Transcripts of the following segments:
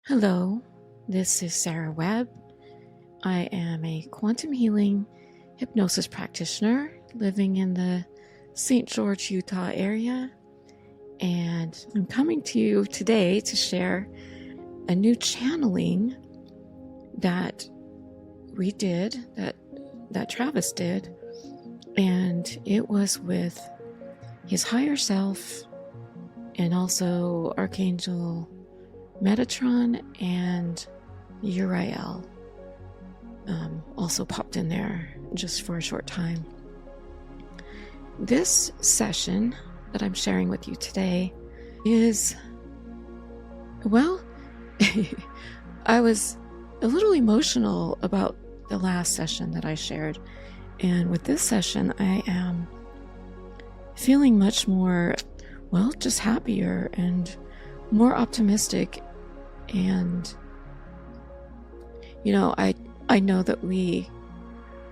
Hello, this is Sarah Webb. I am a quantum healing hypnosis practitioner living in the St. George, Utah area, and I'm coming to you today to share a new channeling that we did, that Travis did, and it was with his higher self and also Archangel Metatron and Uriel also popped in there just for a short time. This session that I'm sharing with you today is, well, I was a little emotional about the last session that I shared, and with this session I am feeling much more, well, just happier and more optimistic. And I know that we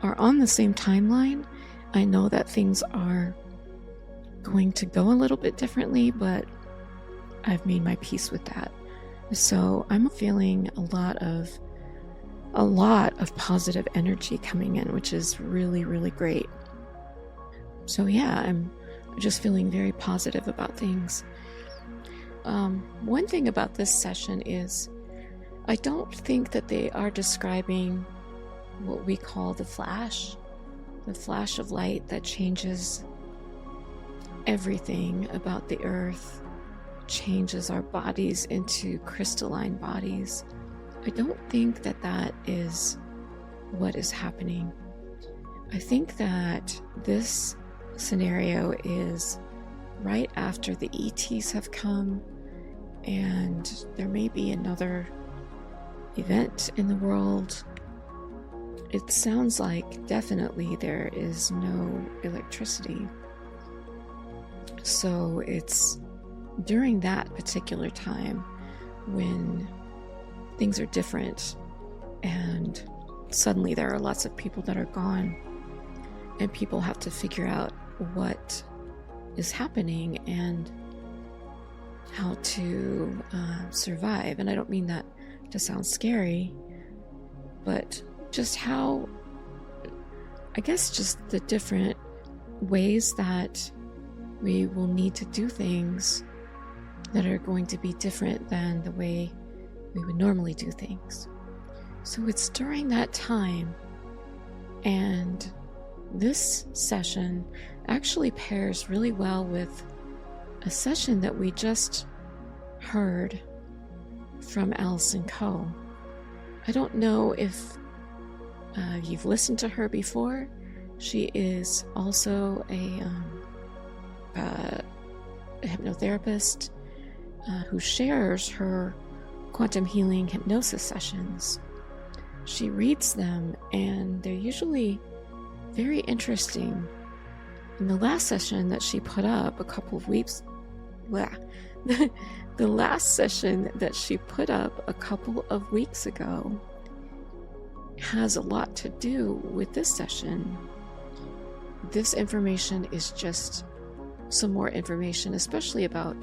are on the same timeline. I know that things are going to go a little bit differently, but I've made my peace with that. So I'm feeling a lot of positive energy coming in, which is really, really great. So yeah, I'm just feeling very positive about things. One thing about this session is I don't think that they are describing what we call the flash of light that changes everything about the earth, changes our bodies into crystalline bodies. I don't think that that is what is happening. I think that this scenario is right after the ETs have come, and there may be another event in the world. It sounds like definitely there is no electricity. So it's during that particular time when things are different, and suddenly there are lots of people that are gone, and people have to figure out what is happening and how to survive. And I don't mean that to sound scary, but just how, I guess, just the different ways that we will need to do things that are going to be different than the way we would normally do things. So it's during that time, and this session actually pairs really well with a session that we just heard from Allison Coe. I don't know if you've listened to her before. She is also a hypnotherapist who shares her quantum healing hypnosis sessions. She reads them, and they're usually very interesting. In the last session that she put up a couple of weeks, the last session that she put up a couple of weeks ago has a lot to do with this session. This information is just some more information, especially about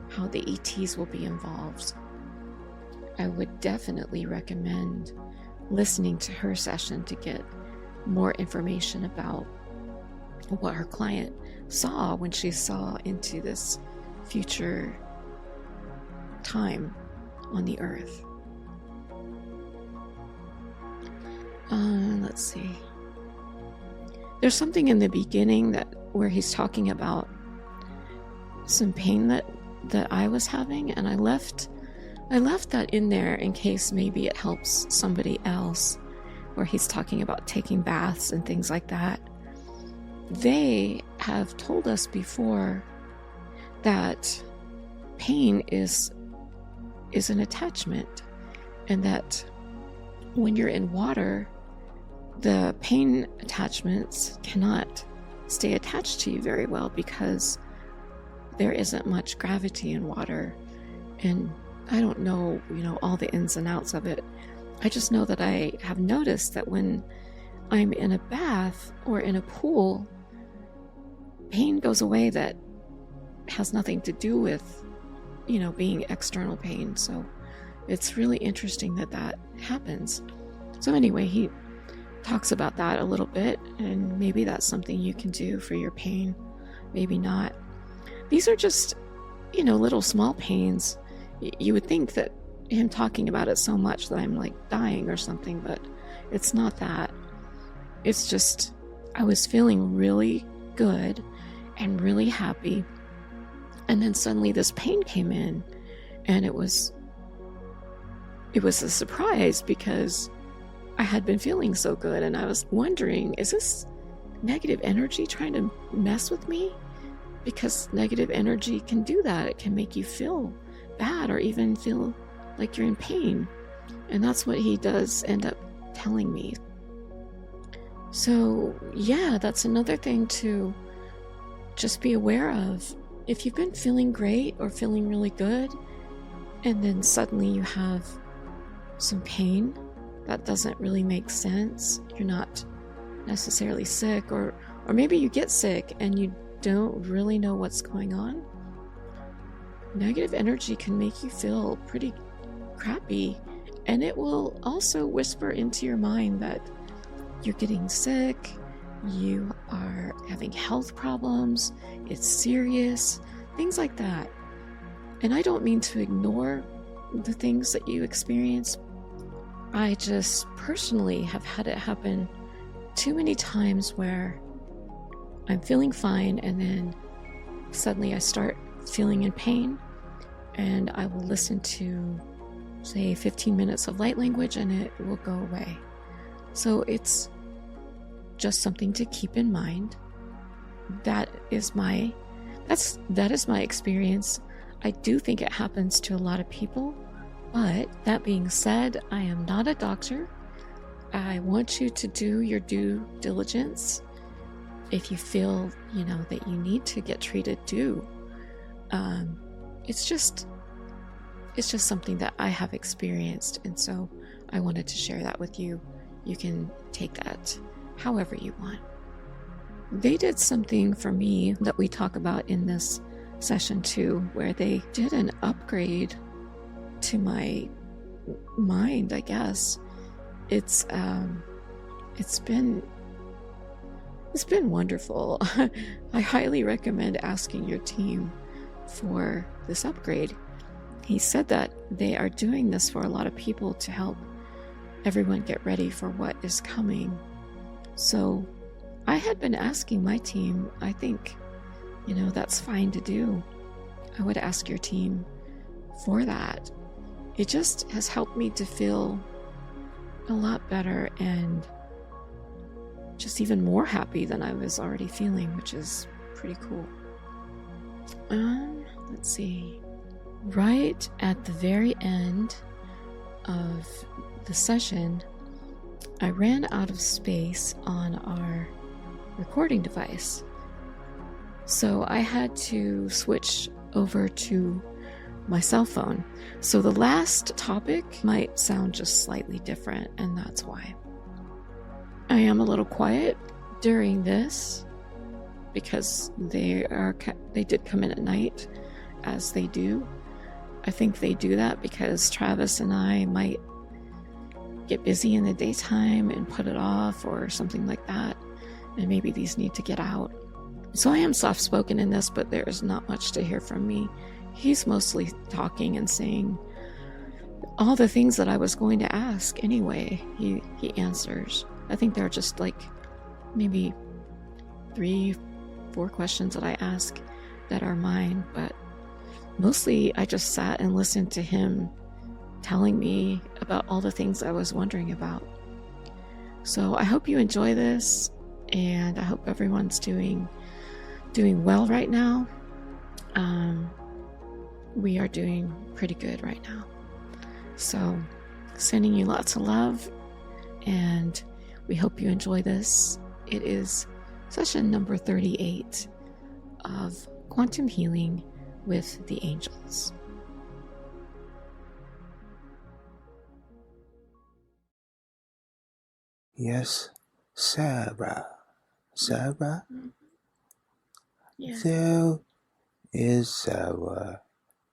how the ETs will be involved. I would definitely recommend listening to her session to get more information about what her client saw when she saw into this future time on the earth. Let's see. There's something in the beginning where he's talking about some pain that I was having, and I left that in there in case maybe it helps somebody else, where he's talking about taking baths and things like that. They have told us before that pain is an attachment, and that when you're in water, the pain attachments cannot stay attached to you very well because there isn't much gravity in water. And I don't know, all the ins and outs of it. I just know that I have noticed that when I'm in a bath or in a pool, pain goes away that has nothing to do with, being external pain. So it's really interesting that that happens. So anyway, he talks about that a little bit, and maybe that's something you can do for your pain, maybe not. These are just, little small pains. You would think that him talking about it so much that I'm like dying or something, but it's not that. It's just, I was feeling really good and really happy, and then suddenly this pain came in, and it was a surprise because I had been feeling so good, and I was wondering, is this negative energy trying to mess with me? Because negative energy can do that. It can make you feel bad or even feel like you're in pain. And that's what he does end up telling me. So, yeah, that's another thing to just be aware of. If you've been feeling great or feeling really good, and then suddenly you have some pain, that doesn't really make sense. You're not necessarily sick, or maybe you get sick and you don't really know what's going on. Negative energy can make you feel pretty crappy, and it will also whisper into your mind that you're getting sick, you are having health problems, it's serious, things like that. And I don't mean to ignore the things that you experience. I just personally have had it happen too many times where I'm feeling fine and then suddenly I start feeling in pain, and I will listen to, say, 15 minutes of light language and it will go away. So it's just something to keep in mind. That is my experience. I do think it happens to a lot of people, but that being said, I am not a doctor. I want you to do your due diligence. If you feel, that you need to get treated, do. It's just something that I have experienced, and so I wanted to share that with you. You can take that however you want. They did something for me that we talk about in this session too, where they did an upgrade to my mind, I guess. It's been wonderful. I highly recommend asking your team for this upgrade. He said that they are doing this for a lot of people to help everyone get ready for what is coming. So I had been asking my team, I think, that's fine to do. I would ask your team for that. It just has helped me to feel a lot better and just even more happy than I was already feeling, which is pretty cool. Let's see. Right at the very end of the session, I ran out of space on our recording device. So I had to switch over to my cell phone. So the last topic might sound just slightly different, and that's why. I am a little quiet during this because they did come in at night, as they do. I think they do that because Travis and I might get busy in the daytime and put it off or something like that, and maybe these need to get out. So I am soft-spoken in this, but there is not much to hear from me. He's mostly talking and saying all the things that I was going to ask anyway. He answers. I think there are just like maybe 3-4 questions that I ask that are mine, but mostly I just sat and listened to him telling me about all the things I was wondering about. So I hope you enjoy this, and I hope everyone's doing well right now. We are doing pretty good right now. So sending you lots of love, and we hope you enjoy this. It is session number 38 of Quantum Healing with the Angels. Yes, Sarah. Yeah. There is Sarah.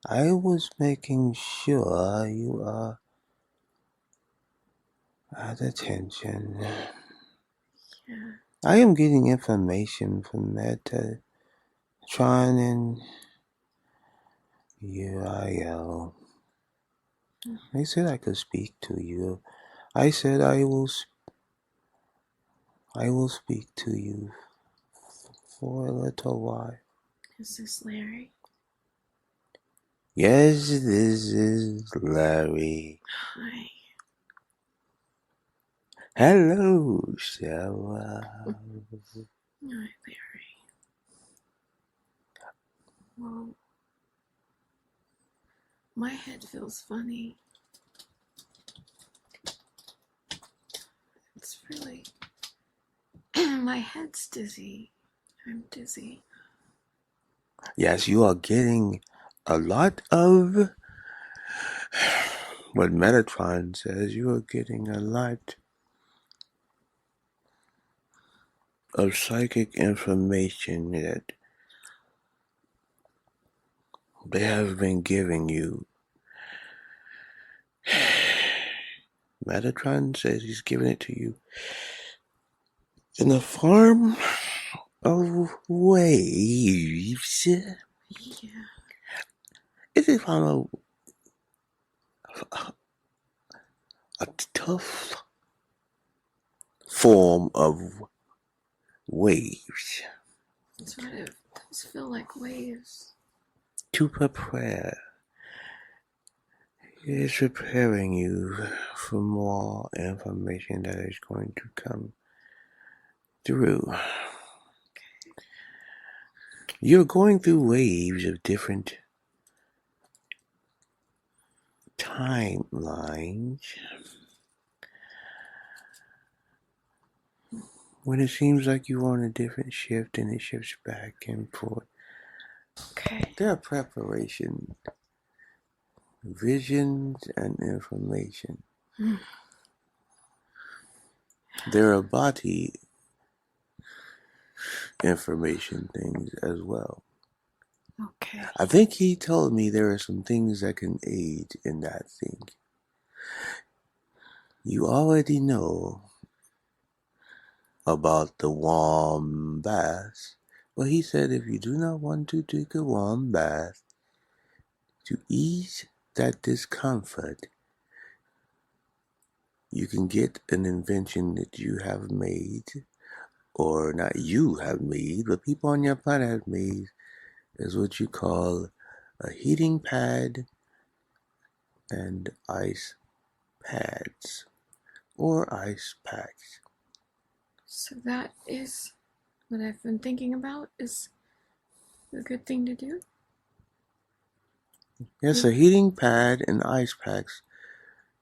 I was making sure you are at attention. Yeah. I am getting information from Metatron and Uriel. They said I could speak to you. I said I will speak to you for a little while. Is this Larry? Yes, this is Larry. Hi. Hello, Sarah. Hi, Larry. Well, my head feels funny. It's really... my head's dizzy. I'm dizzy. Yes, you are getting a lot of what Metatron says. You are getting a lot of psychic information that they have been giving you. Metatron says he's giving it to you in the form of waves. Yeah. It is from a tough form of waves That's what it does feel like, waves. to prepare. It is preparing you for more information that is going to come through. You're going through waves of different timelines. When it seems like you're on a different shift and it shifts back and forth. Okay. There are preparation, visions, and information. There are body information things as well. Okay. I think he told me there are some things that can aid in that thing. You already know about the warm bath. Well, he said if you do not want to take a warm bath, to ease that discomfort, you can get an invention that you have made, or not you have made, but people on your planet have made, is what you call a heating pad and ice pads, or ice packs. So that is what I've been thinking about, is a good thing to do? Yes, a heating pad and ice packs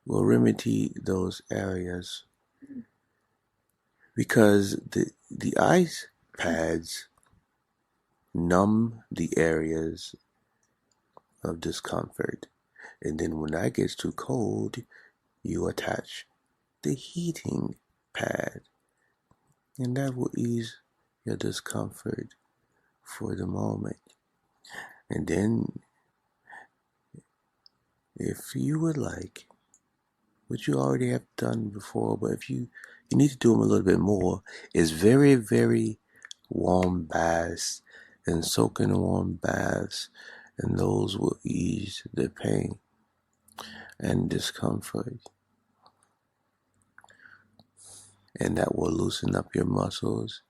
will remedy those areas, because the ice pads numb the areas of discomfort, and then when that gets too cold, you attach the heating pad, and that will ease your discomfort for the moment. And then, if you would like, which you already have done before, but if you need to do them a little bit more, is very, very warm baths and soak in warm baths, and those will ease the pain and discomfort, and that will loosen up your muscles,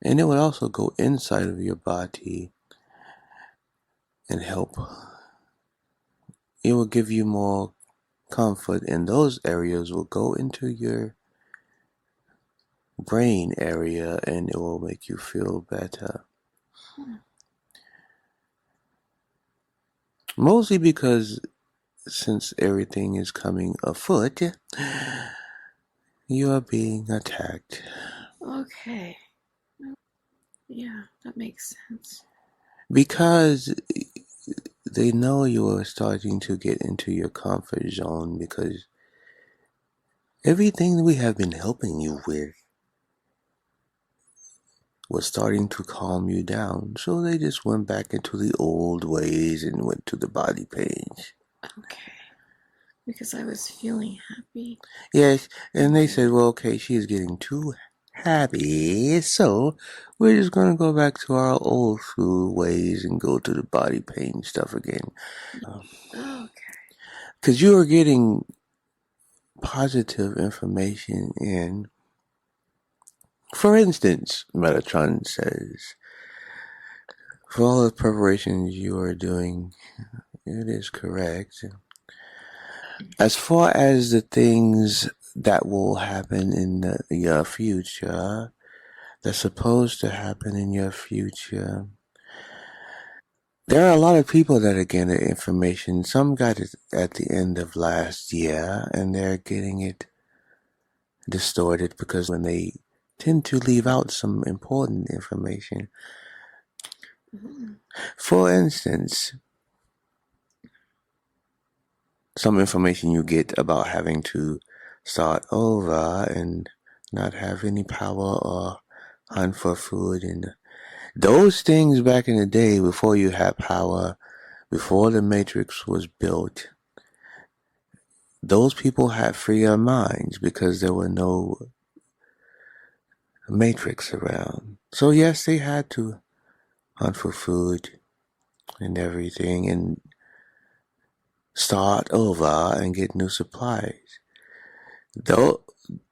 and it will also go inside of your body and help. It will give you more comfort, and those areas will go into your brain area, and it will make you feel better. Mostly because since everything is coming afoot, you are being attacked. Okay. Yeah, that makes sense. Because they know you are starting to get into your comfort zone, because everything we have been helping you with was starting to calm you down. So they just went back into the old ways and went to the body page. Okay. Because I was feeling happy. Yes, and they said, well, okay, she is getting too happy, so we're just going to go back to our old school ways and go to the body pain stuff again. Okay. Because you are getting positive information in. For instance, Metatron says, for all the preparations you are doing, it is correct. As far as the things that will happen in your future, that's supposed to happen in your future, there are a lot of people that are getting the information. Some got it at the end of last year, and they're getting it distorted because when they tend to leave out some important information. For instance, some information you get about having to start over and not have any power or hunt for food, and those things back in the day before you had power, before the Matrix was built, those people had freer minds because there were no Matrix around. So yes, they had to hunt for food and everything and start over and get new supplies. Though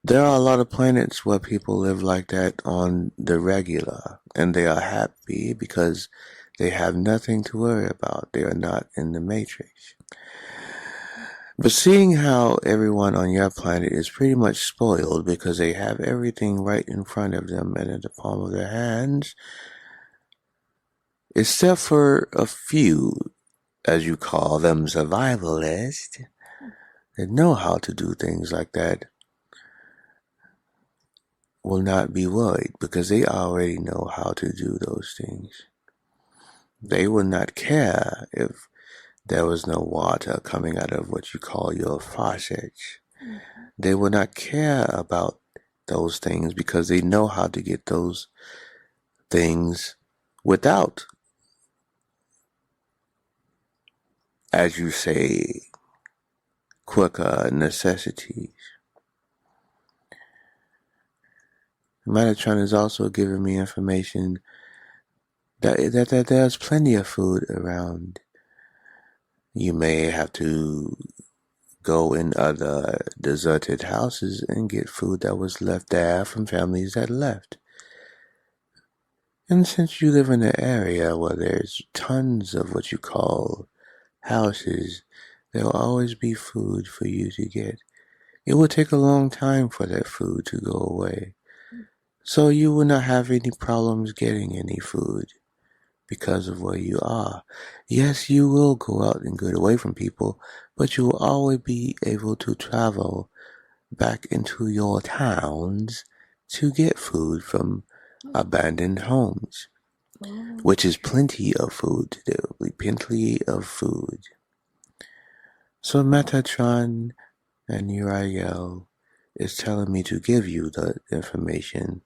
there are a lot of planets where people live like that on the regular, and they are happy because they have nothing to worry about. They are not in the Matrix. But seeing how everyone on your planet is pretty much spoiled because they have everything right in front of them and in the palm of their hands, except for a few, as you call them, survivalists, that know how to do things like that, will not be worried because they already know how to do those things. They will not care if there was no water coming out of what you call your faucets. They will not care about those things because they know how to get those things without, as you say, quicker necessities. Metatron is also giving me information that there's plenty of food around. You may have to go in other deserted houses and get food that was left there from families that left. And since you live in an area where there's tons of what you call houses, there will always be food for you to get. It will take a long time for that food to go away. So you will not have any problems getting any food because of where you are. Yes, you will go out and get away from people, but you will always be able to travel back into your towns to get food from abandoned homes, which is plenty of food. There will be plenty of food. So Metatron and Uriel is telling me to give you the information.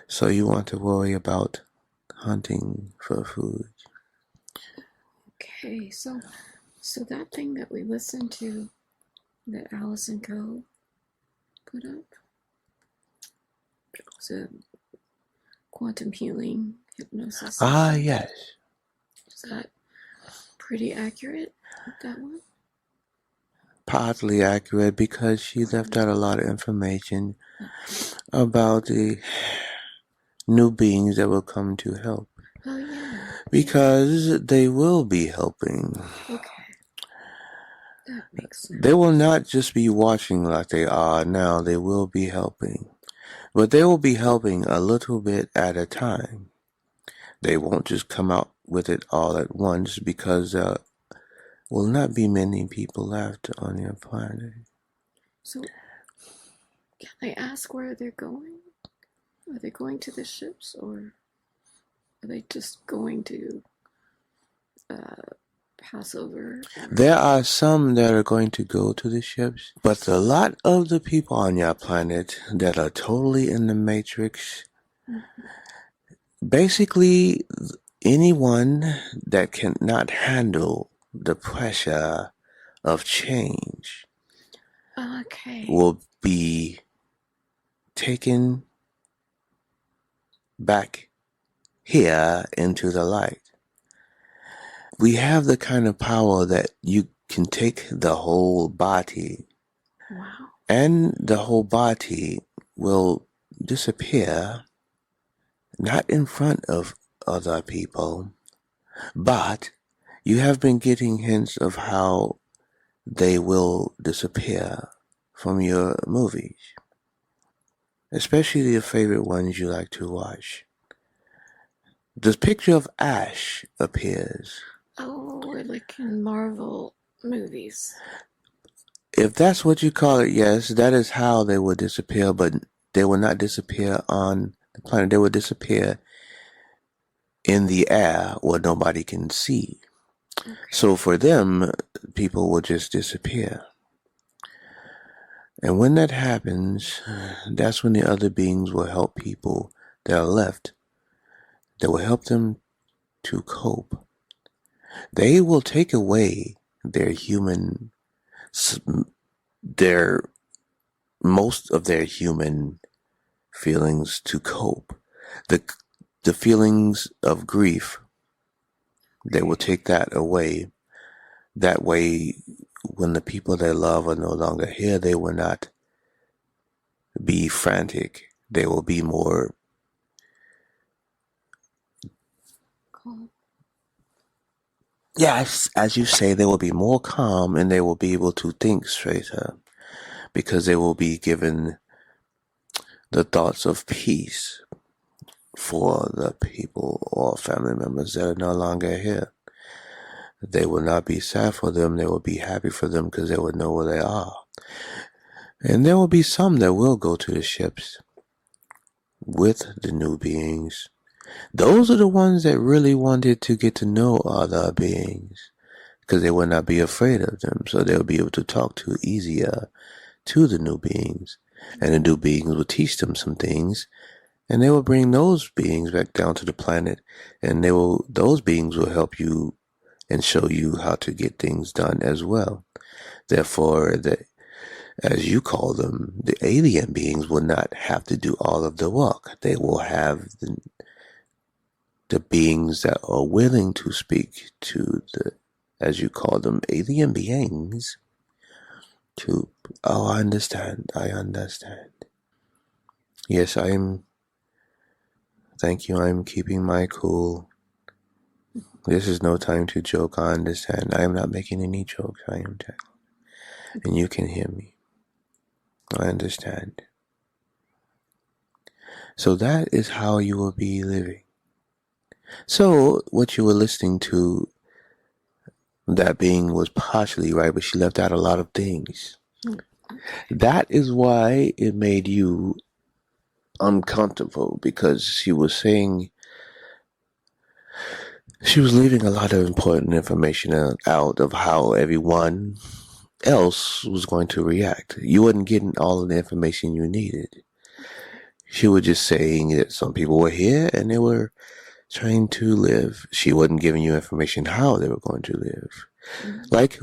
So you want to worry about hunting for food. Okay, so that thing that we listened to that Alice and Co. put up, it was a quantum healing hypnosis. Yes. Is that pretty accurate, that one? Partly accurate because she left out a lot of information about the new beings that will come to help. Oh, yeah. Because they will be helping. Okay. That makes sense. They will not just be watching like they are now, they will be helping. But they will be helping a little bit at a time. They won't just come out with it all at once because there will not be many people left on your planet. So, can I ask where they're going? Are they going to the ships, or are they just going to pass over? There are some that are going to go to the ships, but a lot of the people on your planet that are totally in the Matrix, Basically, anyone that cannot handle the pressure of change Okay. will be taken back here into the light. We have the kind of power that you can take the whole body, Wow. and the whole body will disappear, not in front of other people, but you have been getting hints of how they will disappear from your movies, especially your favorite ones you like to watch. The picture of Ash appears. Oh, like in Marvel movies. If that's what you call it, yes, that is how they will disappear, but they will not disappear on the planet. They will disappear in the air where nobody can see. Okay. So for them, people will just disappear. And when that happens, that's when the other beings will help people that are left. They will help them to cope. They will take away their human, their most of their human feelings to cope. The feelings of grief, they will take that away. That way, when the people they love are no longer here, they will not be frantic. They will be more Cool. Yes, as you say, they will be more calm and they will be able to think straighter because they will be given the thoughts of peace for the people or family members that are no longer here. They will not be sad for them. They will be happy for them because they will know where they are. And there will be some that will go to the ships with the new beings. Those are the ones that really wanted to get to know other beings because they would not be afraid of them. So they'll be able to talk to easier to the new beings. And the new beings will teach them some things. And they will bring those beings back down to the planet. And those beings will help you and show you how to get things done as well. Therefore, as you call them, the alien beings will not have to do all of the work. They will have the beings that are willing to speak to the, as you call them, alien beings. I understand. Yes, thank you, I'm keeping my cool. This is no time to joke, I understand. I am not making any jokes, I am telling. And you can hear me. I understand. So that is how you will be living. So, what you were listening to, that being was partially right, but she left out a lot of things. That is why it made you uncomfortable, because she was saying, she was leaving a lot of important information out of how everyone else was going to react. You wasn't getting all of the information you needed. She was just saying that some people were here and they were trying to live. She wasn't giving you information how they were going to live. Like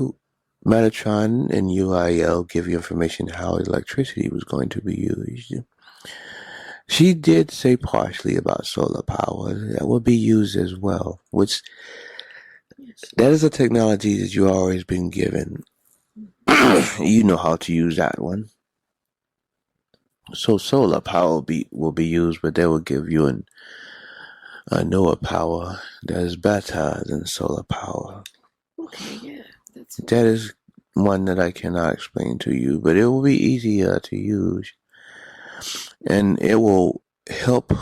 Metatron and Uriel give you information how electricity was going to be used. She did say partially about solar power that will be used as well, which that is a technology that you've always been given. You know how to use that one. So solar power will be used, but they will give you a Noah power that is better than solar power. Okay, yeah. That is one that I cannot explain to you, but it will be easier to use. And it will help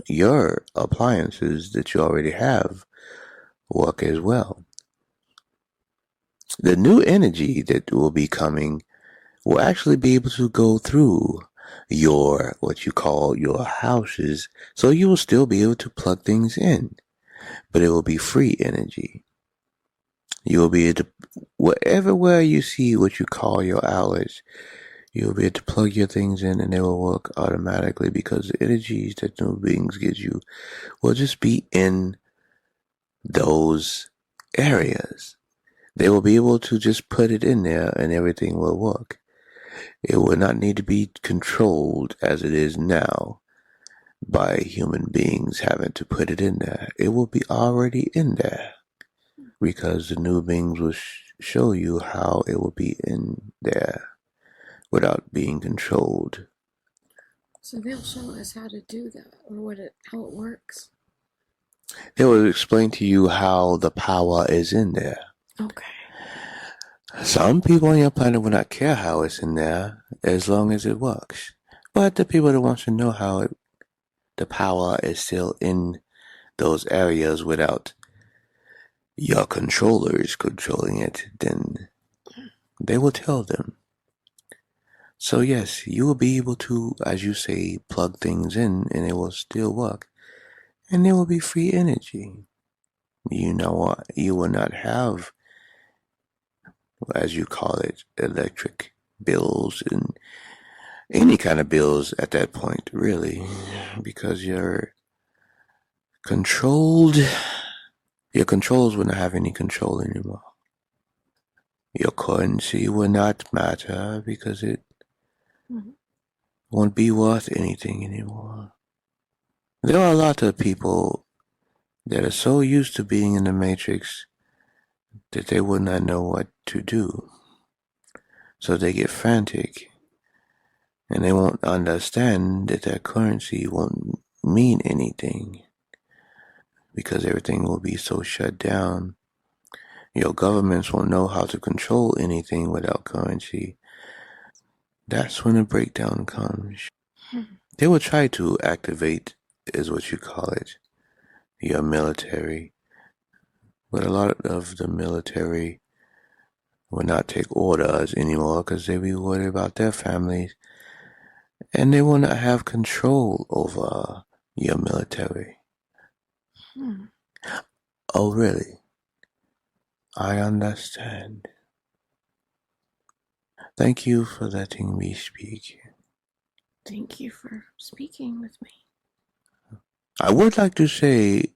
your appliances that you already have work as well. The new energy that will be coming will actually be able to go through what you call your houses, so you will still be able to plug things in, but it will be free energy. You will be able to, where you see what you call your outlets, You'll be able to plug your things in and they will work automatically because the energies that new beings gives you will just be in those areas. They will be able to just put it in there and everything will work. It will not need to be controlled as it is now by human beings having to put it in there. It will be already in there because the new beings will show you how it will be in there without being controlled. So they'll show us how to do that, or how it works. They will explain to you how the power is in there. Okay. Some people on your planet will not care how it's in there as long as it works. But the people that want to know how the power is still in those areas without your controllers controlling it, then they will tell them. So yes, you will be able to, as you say, plug things in and it will still work. And there will be free energy. You know what? You will not have, as you call it, electric bills and any kind of bills at that point, really, because you're controlled. Your controls will not have any control anymore. Your currency will not matter because it won't be worth anything anymore. There are a lot of people that are so used to being in the matrix that they will not know what to do. So they get frantic and they won't understand that their currency won't mean anything because everything will be so shut down. Your governments won't know how to control anything without currency. That's when the breakdown comes. They will try to activate, is what you call it, your military. But a lot of the military will not take orders anymore because they be worried about their families. And they will not have control over your military. Oh, really? I understand. Thank you for letting me speak. Thank you for speaking with me. I would like to say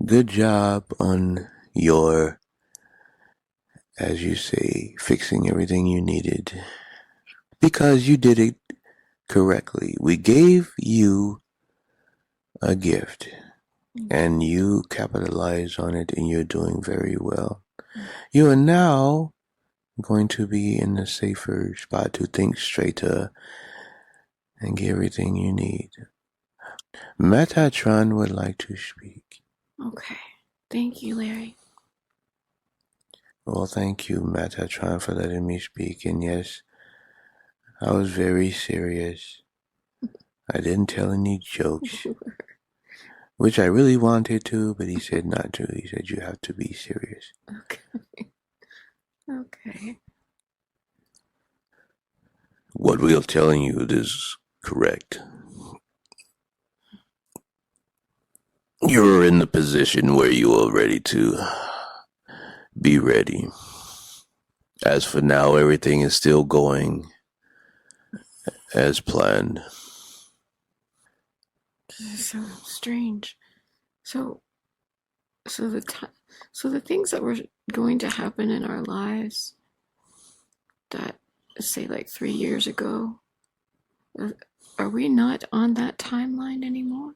good job on your, as you say, fixing everything you needed. Because you did it correctly. We gave you a gift and you capitalized on it and you're doing very well. You are now going to be in a safer spot to think straighter and get everything you need. Metatron would like to speak. Okay. Thank you, Larry. Well, thank you, Metatron, for letting me speak. And yes, I was very serious. I didn't tell any jokes, which I really wanted to, but he said not to. He said you have to be serious. Okay. Okay. What we are telling you is correct. You're in the position where you are ready to be ready. As for now, everything is still going as planned. This is so strange. So the things that were going to happen in our lives that, say, like 3 years ago, are we not on that timeline anymore?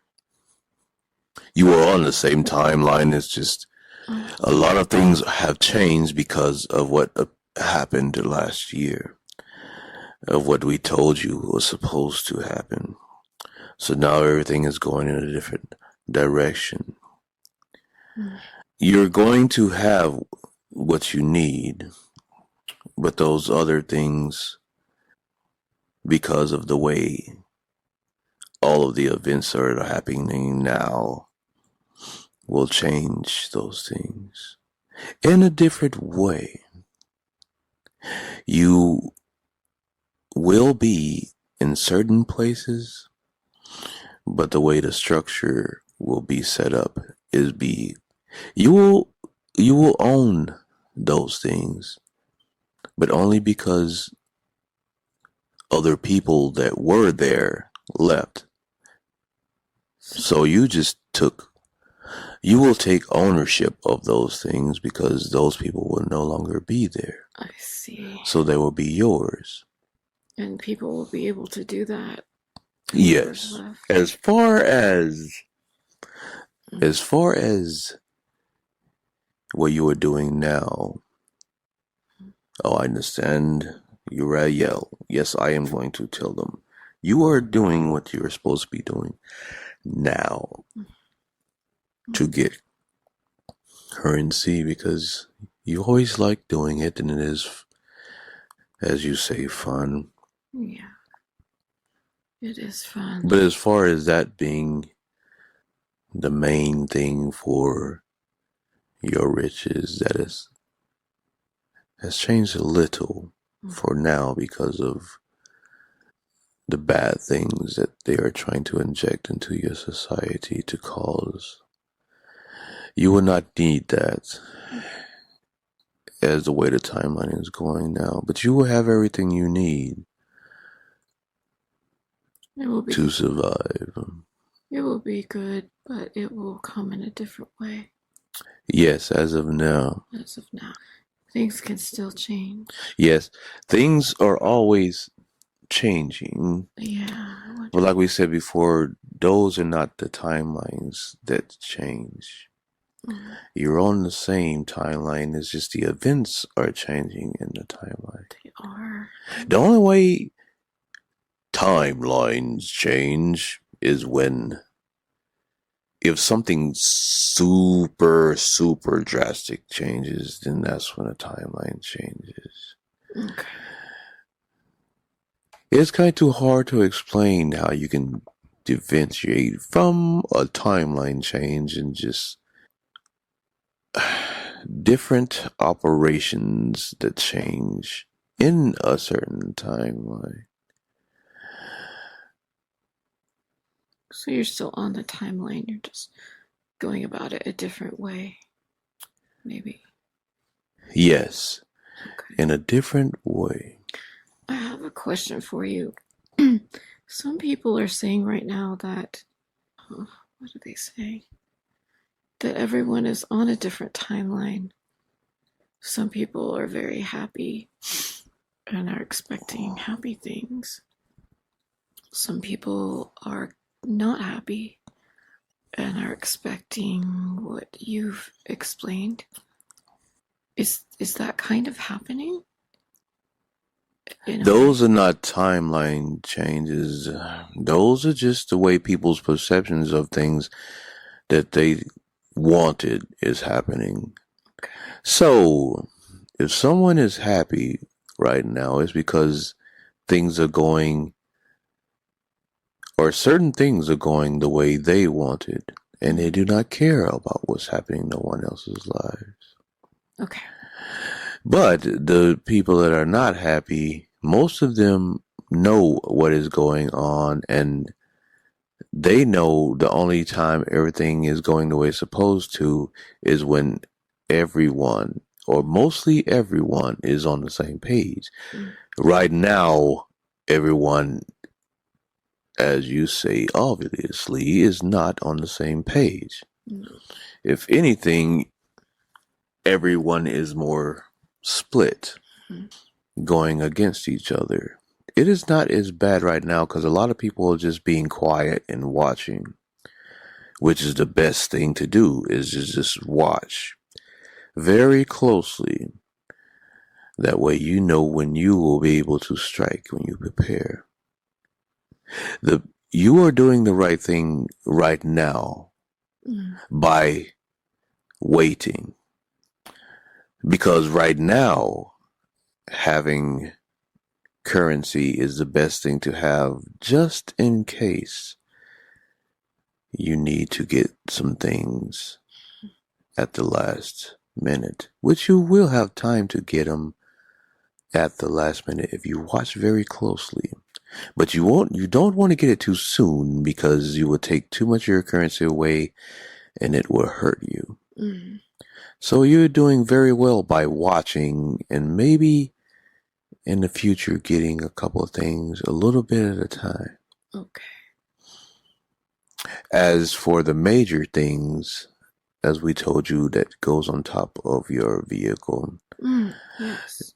You are on the same timeline. It's just a lot of things have changed because of what happened last year, of what we told you was supposed to happen. So now everything is going in a different direction. You're going to have what you need, but those other things, because of the way all of the events are happening now, will change those things in a different way. You will be in certain places, but the way the structure will be set up is you will own those things, but only because other people that were there left. So you will take ownership of those things because those people will no longer be there. I see. So they will be yours. And people will be able to do that. Yes. As far as what you are doing now, I understand. Uriel. Yes, I am going to tell them. You are doing what you are supposed to be doing now to get currency because you always like doing it and it is, as you say, fun. Yeah. It is fun. But as far as that being the main thing for your riches, has changed a little for now because of the bad things that they are trying to inject into your society to cause. You will not need that as the way the timeline is going now, but you will have everything you need to survive. It will be good, but it will come in a different way. Yes, as of now. As of now. Things can still change. Yes, things are always changing. Yeah. But like we said before, those are not the timelines that change. Mm-hmm. You're on the same timeline. It's just the events are changing in the timeline. They are. The only way timelines change is if something super, super drastic changes, then that's when a timeline changes. Okay. It's kind of too hard to explain how you can differentiate from a timeline change and just different operations that change in a certain timeline. So you're still on the timeline, you're just going about it a different way, maybe. Yes, okay. In a different way. I have a question for you. Some people are saying right now that, what do they say? That everyone is on a different timeline. Some people are very happy and are expecting happy things. Some people are not happy and are expecting what you've explained. Is that kind of happening? Those are not timeline changes. Those are just the way people's perceptions of things that they wanted is happening. Okay. So, if someone is happy right now, it's because things are going, or certain things are going the way they wanted, and they do not care about what's happening in no one else's lives. Okay. But the people that are not happy, most of them know what is going on, and they know the only time everything is going the way it's supposed to is when everyone, or mostly everyone, is on the same page. Mm. Right now, everyone, as you say, obviously, is not on the same page. Mm. If anything, everyone is more split, going against each other. It is not as bad right now because a lot of people are just being quiet and watching, which is the best thing to do, is just watch very closely. That way you know when you will be able to strike, when you prepare. You are doing the right thing right now by waiting. Because right now, having currency is the best thing to have just in case you need to get some things at the last minute, which you will have time to get them at the last minute if you watch very closely. But you don't want to get it too soon because you will take too much of your currency away and it will hurt you. Mm. So you're doing very well by watching, and maybe in the future getting a couple of things a little bit at a time. Okay. As for the major things, as we told you, that goes on top of your vehicle, Yes.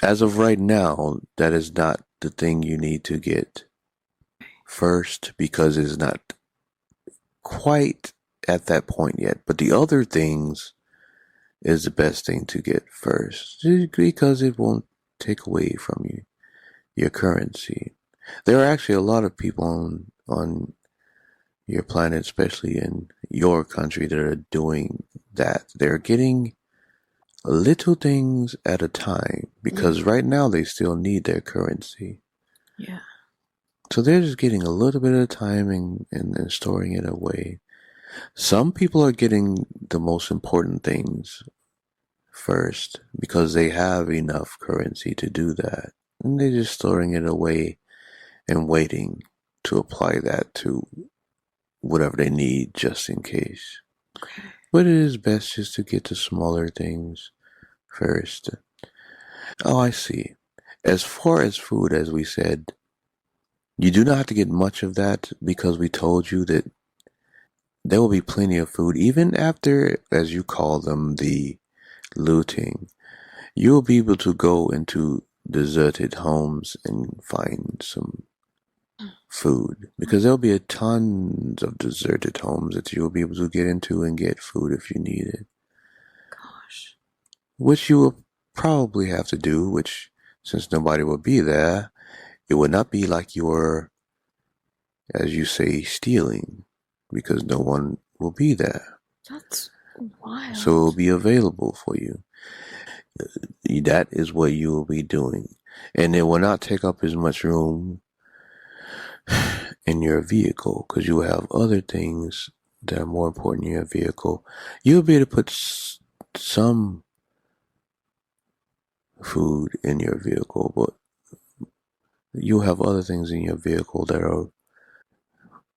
as of right now, that is not the thing you need to get first because it's not quite at that point yet. But the other things is the best thing to get first because it won't take away from you your currency. There are actually a lot of people on your planet, especially in your country, that are doing that. They're getting little things at a time because right now they still need their currency. Yeah. So they're just getting a little bit at a time and storing it away. Some people are getting the most important things first because they have enough currency to do that. And they're just storing it away and waiting to apply that to whatever they need just in case. Okay. But it is best just to get the smaller things first. Oh, I see. As far as food, as we said, you do not have to get much of that because we told you that there will be plenty of food even after, as you call them, the looting. You will be able to go into deserted homes and find some food because there'll be a tons of deserted homes that you'll be able to get into and get food if you need it. Gosh. Which you will probably have to do, which since nobody will be there, it would not be like you were, as you say, stealing because no one will be there. That's wild. So it will be available for you. That is what you will be doing. And it will not take up as much room in your vehicle because you will have other things that are more important in your vehicle. You'll be able to put some food in your vehicle, but you'll have other things in your vehicle that are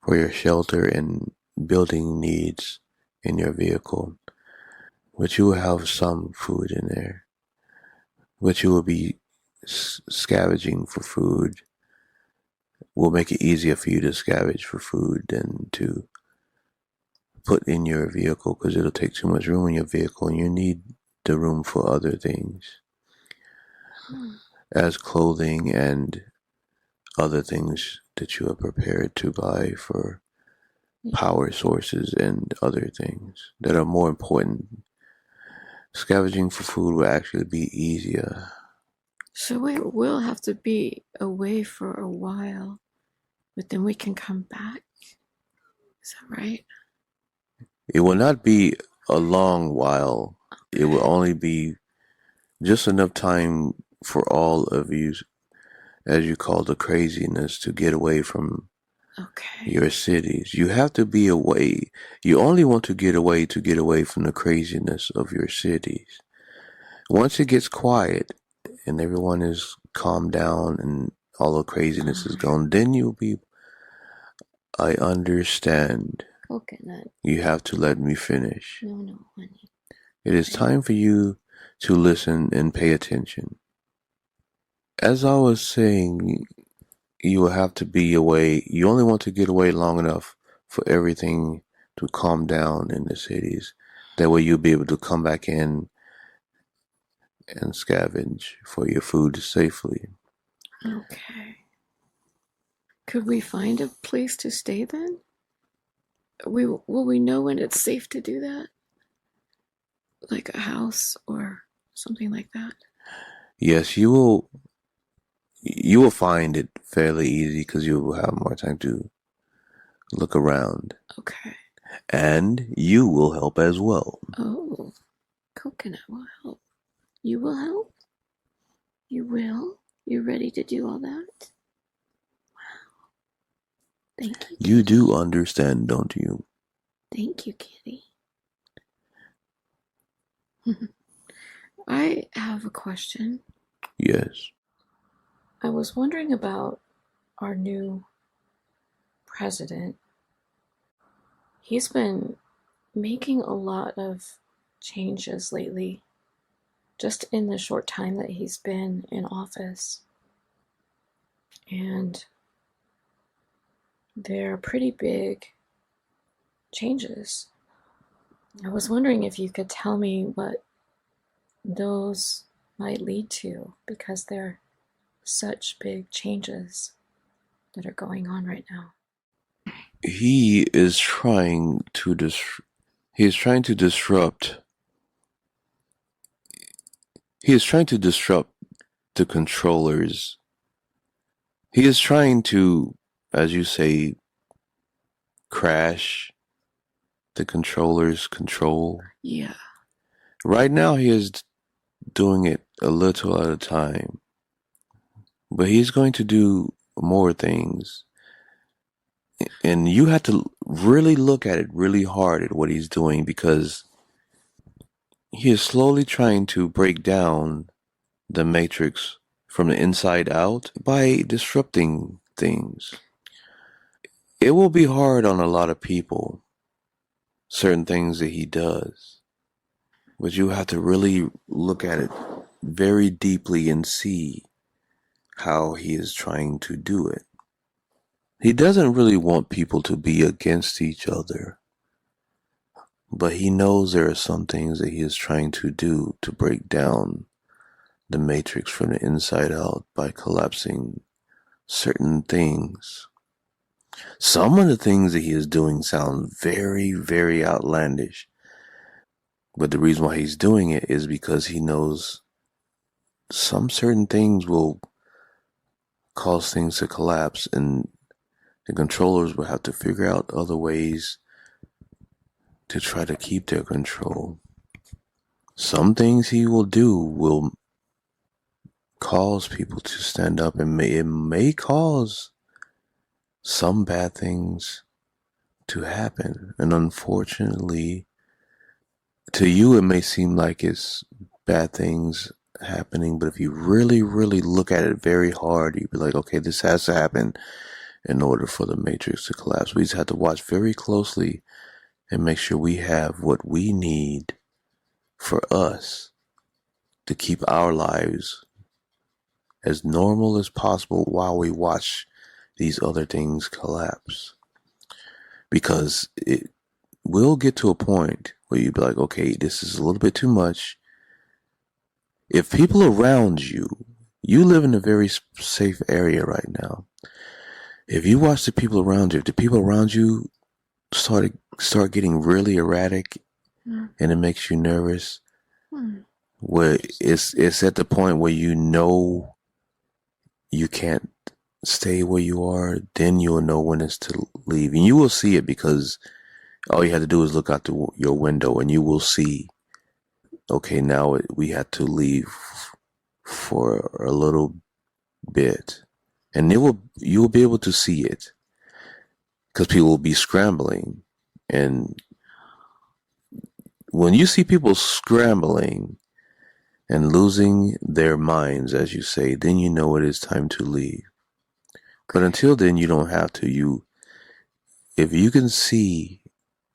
for your shelter and building needs in your vehicle. But you will have some food in there. But you will be scavenging for food. Will make it easier for you to scavenge for food than to put in your vehicle because it'll take too much room in your vehicle and you need the room for other things as clothing and other things that you are prepared to buy for power sources and other things that are more important. Scavenging for food will actually be easier. So we will have to be away for a while, but then we can come back. Is that right? It will not be a long while. It will only be just enough time for all of you, as you call the craziness, to get away from your cities. You have to be away. You only want to get away from the craziness of your cities. Once it gets quiet and everyone is calmed down and all the craziness is gone, then you'll be, I understand. Coconut. You have to let me finish. No, honey. It is time for you to listen and pay attention. As I was saying, you will have to be away. You only want to get away long enough for everything to calm down in the cities. That way you'll be able to come back in and scavenge for your food safely. Okay. Could we find a place to stay then? Will we know when it's safe to do that? Like a house or something like that? Yes, you will. You will find it fairly easy because you will have more time to look around. Okay. And you will help as well. Oh, coconut will help. You will help? You will? You ready to do all that? Wow. Thank you, Kitty. You do understand, don't you? Thank you, Kitty. I have a question. Yes. I was wondering about our new president. He's been making a lot of changes lately just in the short time that he's been in office. And they're pretty big changes. I was wondering if you could tell me what those might lead to, because they're such big changes that are going on right now. He is trying to he is trying to disrupt he is trying to disrupt the controllers. He is trying to, as you say, crash the controllers' control. Yeah. Right now he is doing it a little at a time. But he's going to do more things. And you have to really look at it really hard at what he's doing, because he is slowly trying to break down the matrix from the inside out by disrupting things. It will be hard on a lot of people, certain things that he does, but you have to really look at it very deeply and see how he is trying to do it. He doesn't really want people to be against each other, but he knows there are some things that he is trying to do to break down the matrix from the inside out by collapsing certain things. Some of the things that he is doing sound very, very outlandish, but the reason why he's doing it is because he knows some certain things will cause things to collapse, and the controllers will have to figure out other ways to try to keep their control. Some things he will do will cause people to stand up, and it may cause some bad things to happen. And unfortunately, to you it may seem like it's bad things happening, but if you really, really look at it very hard, you'd be like, okay, this has to happen in order for the matrix to collapse. We just have to watch very closely and make sure we have what we need for us to keep our lives as normal as possible while we watch these other things collapse. Because it will get to a point where you'd be like, okay, this is a little bit too much. If people around you, you live in a very safe area right now. If you watch the people around you, if the people around you start getting really erratic, and it makes you nervous, where it's at the point where you know you can't stay where you are, then you'll know when it's to leave. And you will see it, because all you have to do is look out your window and you will see, okay, now we have to leave for a little bit. And you will be able to see it, because people will be scrambling. And when you see people scrambling and losing their minds, as you say, then you know it is time to leave. But until then, you don't have to. If you can see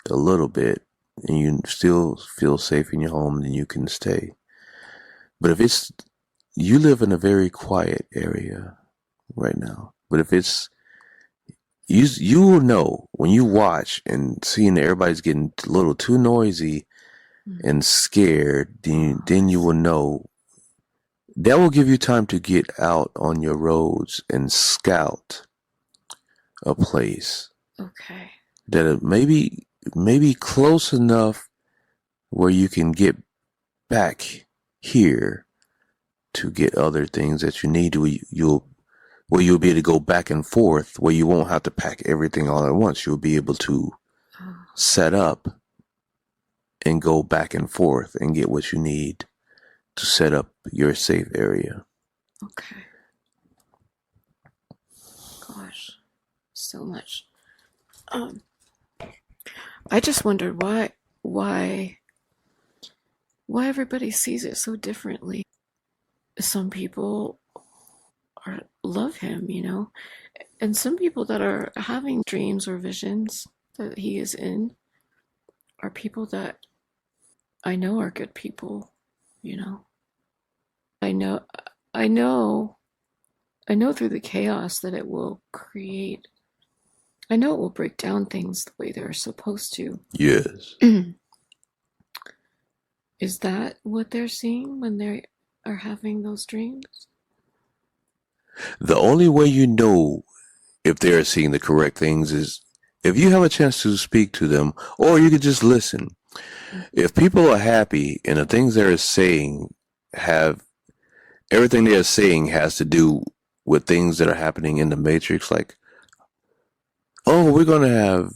a little bit and you still feel safe in your home, then you can stay. But if you live in a very quiet area right now, but if you will know when you watch and seeing that everybody's getting a little too noisy and scared, then you will know. That will give you time to get out on your roads and scout a place. Okay. That maybe close enough where you can get back here to get other things that you need. You'll be able to go back and forth, where you won't have to pack everything all at once. You'll be able to set up and go back and forth and get what you need to set up your safe area. Okay. Gosh, so much. I just wondered why everybody sees it so differently. Some people love him, and some people that are having dreams or visions that he is in are people that I know are good people, I know, I know, I know through the chaos that it will create. I know it will break down things the way they're supposed to. Yes. Is that what they're seeing when they are having those dreams? The only way you know if they are seeing the correct things is if you have a chance to speak to them, or you could just listen. If people are happy and the things they're saying have everything they're saying has to do with things that are happening in the matrix, like, oh, we're going to have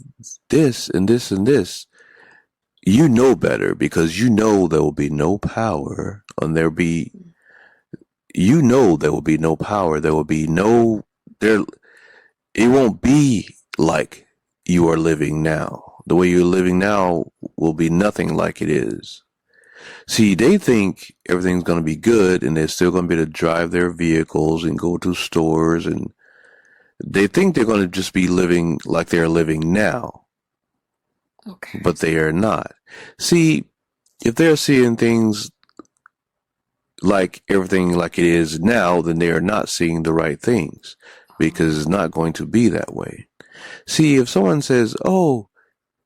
this and this and this. You know better because you know there will be no power and there be, you know, there will be no power. There will be no, there, it won't be like you are living now. The way you're living now will be nothing like it is. See, they think everything's going to be good and they're still going to be able to drive their vehicles and go to stores, and they think they're going to just be living like they're living now. Okay. But they are not. See, if they're seeing things like everything like it is now, then they are not seeing the right things because it's not going to be that way. See, if someone says, oh,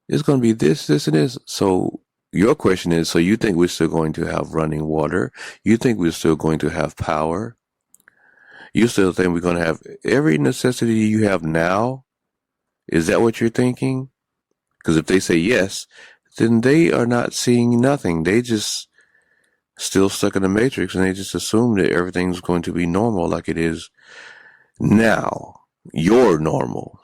it's going to be this, this, and this, so your question is, so you think we're still going to have running water? You think we're still going to have power? You still think we're going to have every necessity you have now? Is that what you're thinking? Because if they say yes, then they are not seeing nothing. They just still stuck in the matrix and they just assume that everything's going to be normal like it is now. You're normal.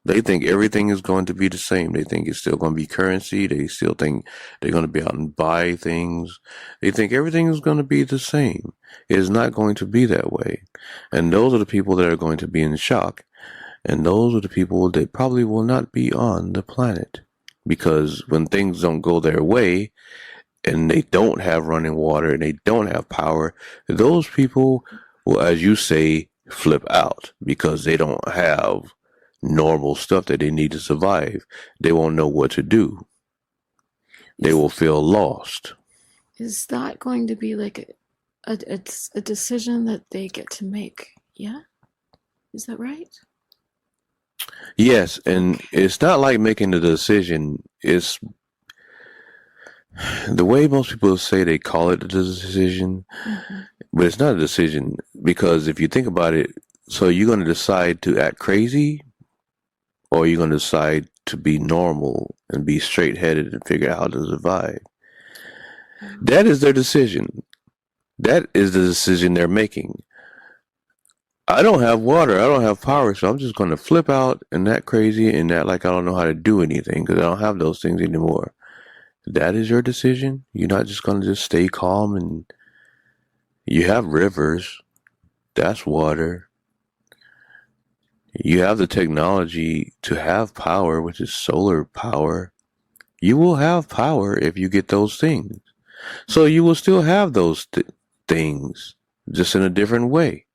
They think everything is going to be the same. They think it's still going to be currency. They still think they're going to be out and buy things. They think everything is going to be the same. It is not going to be that way. And those are the people that are going to be in shock. And those are the people that probably will not be on the planet. Because when things don't go their way and they don't have running water and they don't have power, those people will, as you say, flip out because they don't have normal stuff that they need to survive. They won't know what to do. They will feel lost. Is that going to be like a decision that they get to make? Yeah? Is that right? Yes, and it's not like making a decision. It's the way most people say they call it a decision, but it's not a decision because if you think about it, so you're going to decide to act crazy or you're going to decide to be normal and be straight headed and figure out how to survive. That is their decision. That is the decision they're making. I don't have water. I don't have power. So I'm just going to flip out and act crazy and act like I don't know how to do anything because I don't have those things anymore. That is your decision. You're not just going to just stay calm and you have rivers. That's water. You have the technology to have power, which is solar power. You will have power if you get those things. So you will still have those things, just in a different way.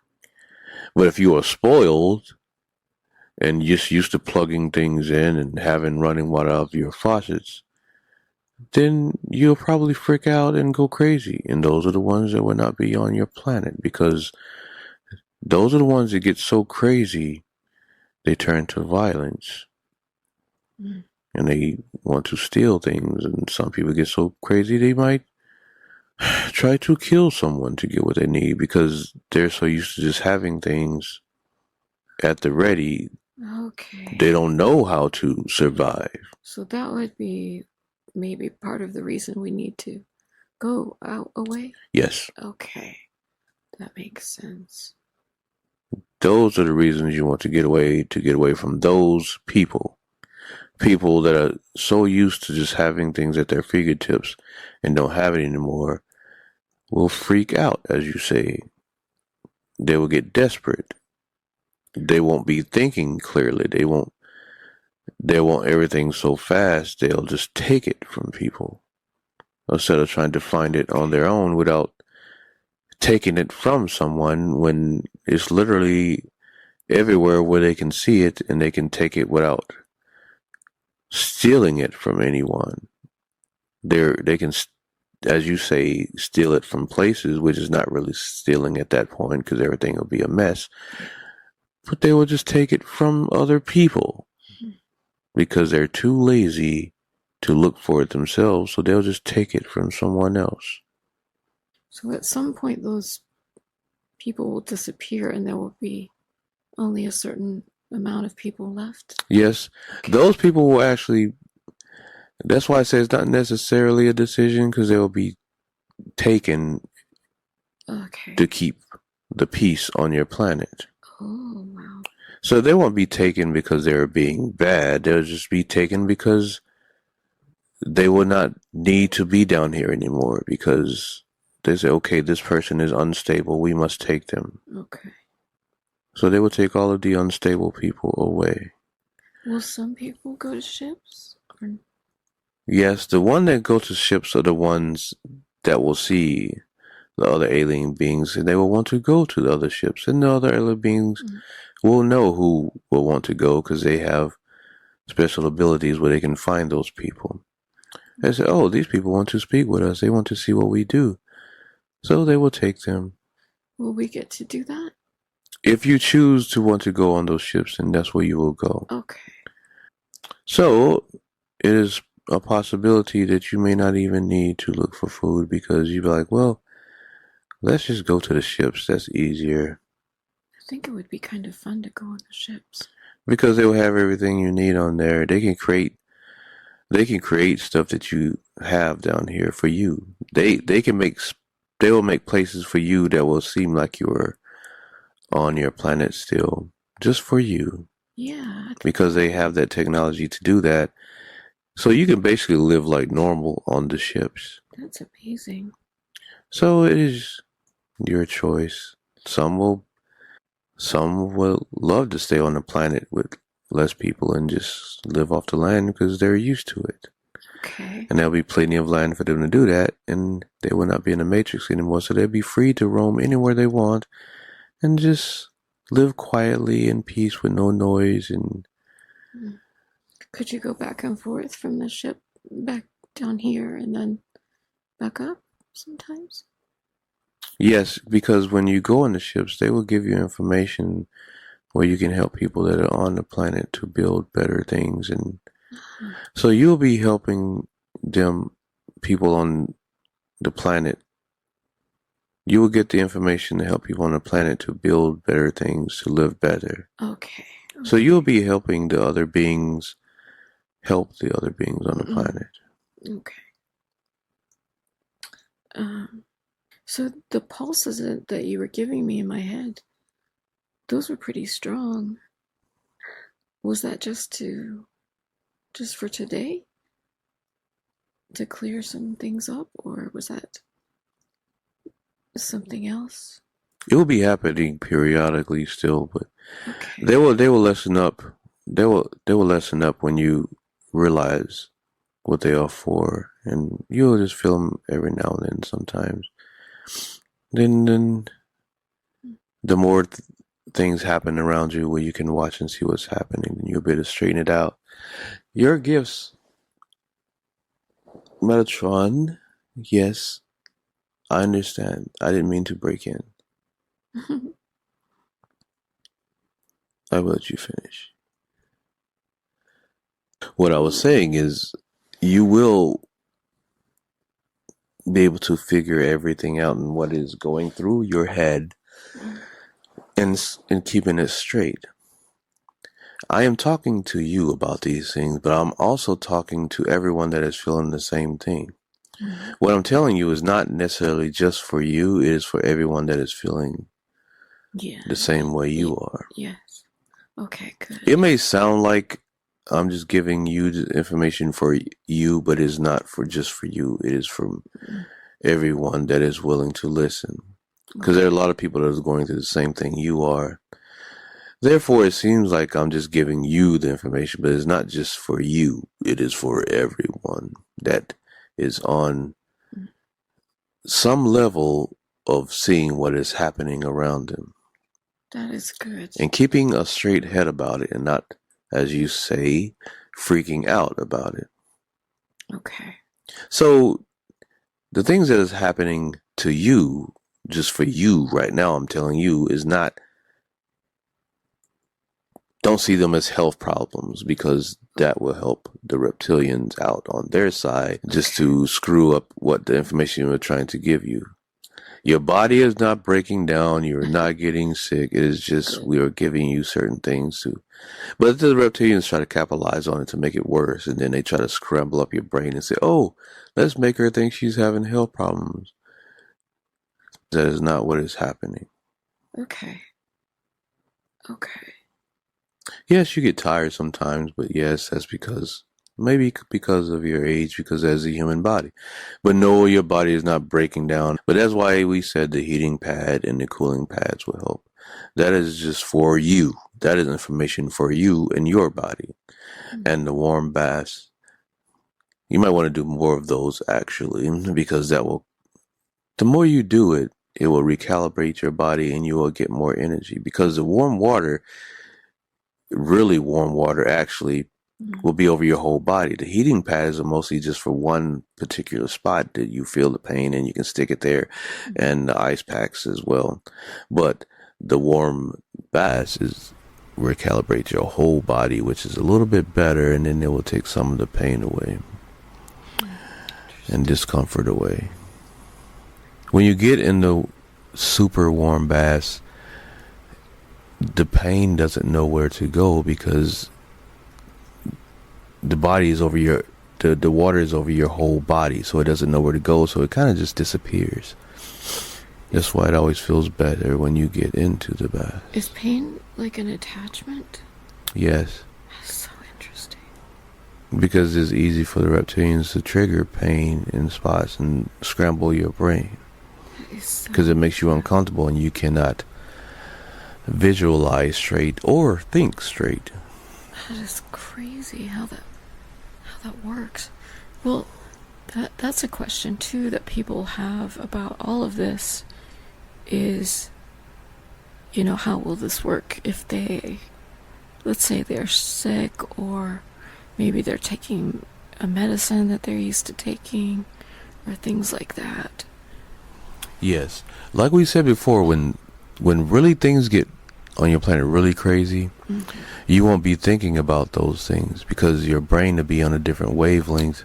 But if you are spoiled and just used to plugging things in and having running water out of your faucets, then you'll probably freak out and go crazy. And those are the ones that will not be on your planet because those are the ones that get so crazy they turn to violence. And they want to steal things. And some people get so crazy they might try to kill someone to get what they need because they're so used to just having things at the ready. Okay. They don't know how to survive. So that would be maybe part of the reason we need to go out away? Yes. Okay. That makes sense. Those are the reasons you want to get away from those people. People that are so used to just having things at their fingertips and don't have it anymore will freak out, as you say. They will get desperate. They won't be thinking clearly. They want everything so fast, they'll just take it from people instead of trying to find it on their own without taking it from someone when it's literally everywhere where they can see it and they can take it without stealing it from anyone. They can as you say, steal it from places, which is not really stealing at that point because everything will be a mess. But they will just take it from other people because they're too lazy to look for it themselves. So they'll just take it from someone else. So at some point, those people will disappear and there will be only a certain amount of people left. Yes, those people will actually. That's why I say it's not necessarily a decision because they will be taken to keep the peace on your planet. Oh, wow. So they won't be taken because they're being bad. They'll just be taken because they will not need to be down here anymore because they say, okay, this person is unstable. We must take them. Okay. So they will take all of the unstable people away. Will some people go to ships? Yes, the one that go to ships are the ones that will see the other alien beings, and they will want to go to the other ships, and the other alien beings will know who will want to go because they have special abilities where they can find those people. They say, oh, these people want to speak with us. They want to see what we do. So they will take them. Will we get to do that? If you choose to want to go on those ships, then that's where you will go. Okay. So it is a possibility that you may not even need to look for food because you'd be like, well, let's just go to the ships. That's easier. I think it would be kind of fun to go on the ships. Because they will have everything you need on there. They can create stuff that you have down here for you. They will make places for you that will seem like you're on your planet still, just for you. Yeah. Because they have that technology to do that. So you can basically live like normal on the ships. That's amazing. So it is your choice. Some will love to stay on the planet with less people and just live off the land because they're used to it. Okay. And there'll be plenty of land for them to do that, and they will not be in the matrix anymore, so they'll be free to roam anywhere they want and just live quietly in peace with no noise. And could you go back and forth from the ship back down here and then back up sometimes? Yes, because when you go on the ships, they will give you information where you can help people that are on the planet to build better things. And so you'll be helping them, people on the planet. You will get the information to help people on the planet to build better things, to live better. Okay. So you'll be helping the other beings help the other beings on the planet. Okay. So the pulses that you were giving me in my head, those were pretty strong. Was that just for today? To clear some things up, or was that something else? It will be happening periodically still, but they will lessen up. They will lessen up when you realize what they are for, and you'll just feel them every now and then. Sometimes, then the more things happen around you where you can watch and see what's happening, and you'll be able to straighten it out. Your gifts, Metatron. Yes, I understand. I didn't mean to break in. I will let you finish. What I was saying is, you will be able to figure everything out and what is going through your head and keeping it straight. I am talking to you about these things, but I'm also talking to everyone that is feeling the same thing. What I'm telling you is not necessarily just for you, it is for everyone that is feeling the same way you are. Yes. Okay, good. It may sound like I'm just giving you the information for you, but it's not for just for you. It is from everyone that is willing to listen. Because there are a lot of people that are going through the same thing you are. Therefore, it seems like I'm just giving you the information, but it's not just for you. It is for everyone that is on some level of seeing what is happening around them. That is good. And keeping a straight head about it and not, as you say, freaking out about it. Okay. So the things that is happening to you, just for you right now, I'm telling you, is not, don't see them as health problems, because that will help the reptilians out on their side just to screw up what the information we're trying to give you. Your body is not breaking down. You're not getting sick. It is just we are giving you certain things to. But the reptilians try to capitalize on it to make it worse, and then they try to scramble up your brain and say, "Oh, let's make her think she's having health problems." That is not what is happening. Okay. Yes, you get tired sometimes, but yes, that's because maybe because of your age, because as a human body. But no, your body is not breaking down. But that's why we said the heating pad and the cooling pads will help. That is just for you. That is information for you and your body. And the warm baths, you might want to do more of those actually, because that will, the more you do it, it will recalibrate your body and you will get more energy, because the warm water, really warm water actually, will be over your whole body. The heating pads are mostly just for one particular spot that you feel the pain and you can stick it there, and the ice packs as well. But the warm baths is recalibrate your whole body, which is a little bit better, and then it will take some of the pain away and discomfort away. When you get in the super warm baths, the pain doesn't know where to go, because the body is over your, the water is over your whole body, so it doesn't know where to go, so it kind of just disappears. That's why it always feels better when you get into the bath. Is pain like an attachment? Yes. That's so interesting. Because it's easy for the reptilians to trigger pain in spots and scramble your brain. Because it makes you uncomfortable and you cannot visualize straight or think straight. That is crazy how that works. Well, that's a question too that people have about all of this is, you know, how will this work if they, let's say they're sick, or maybe they're taking a medicine that they're used to taking, or things like that. Yes. Like we said before, when really things get on your planet really crazy, you won't be thinking about those things, because your brain will be on a different wavelength.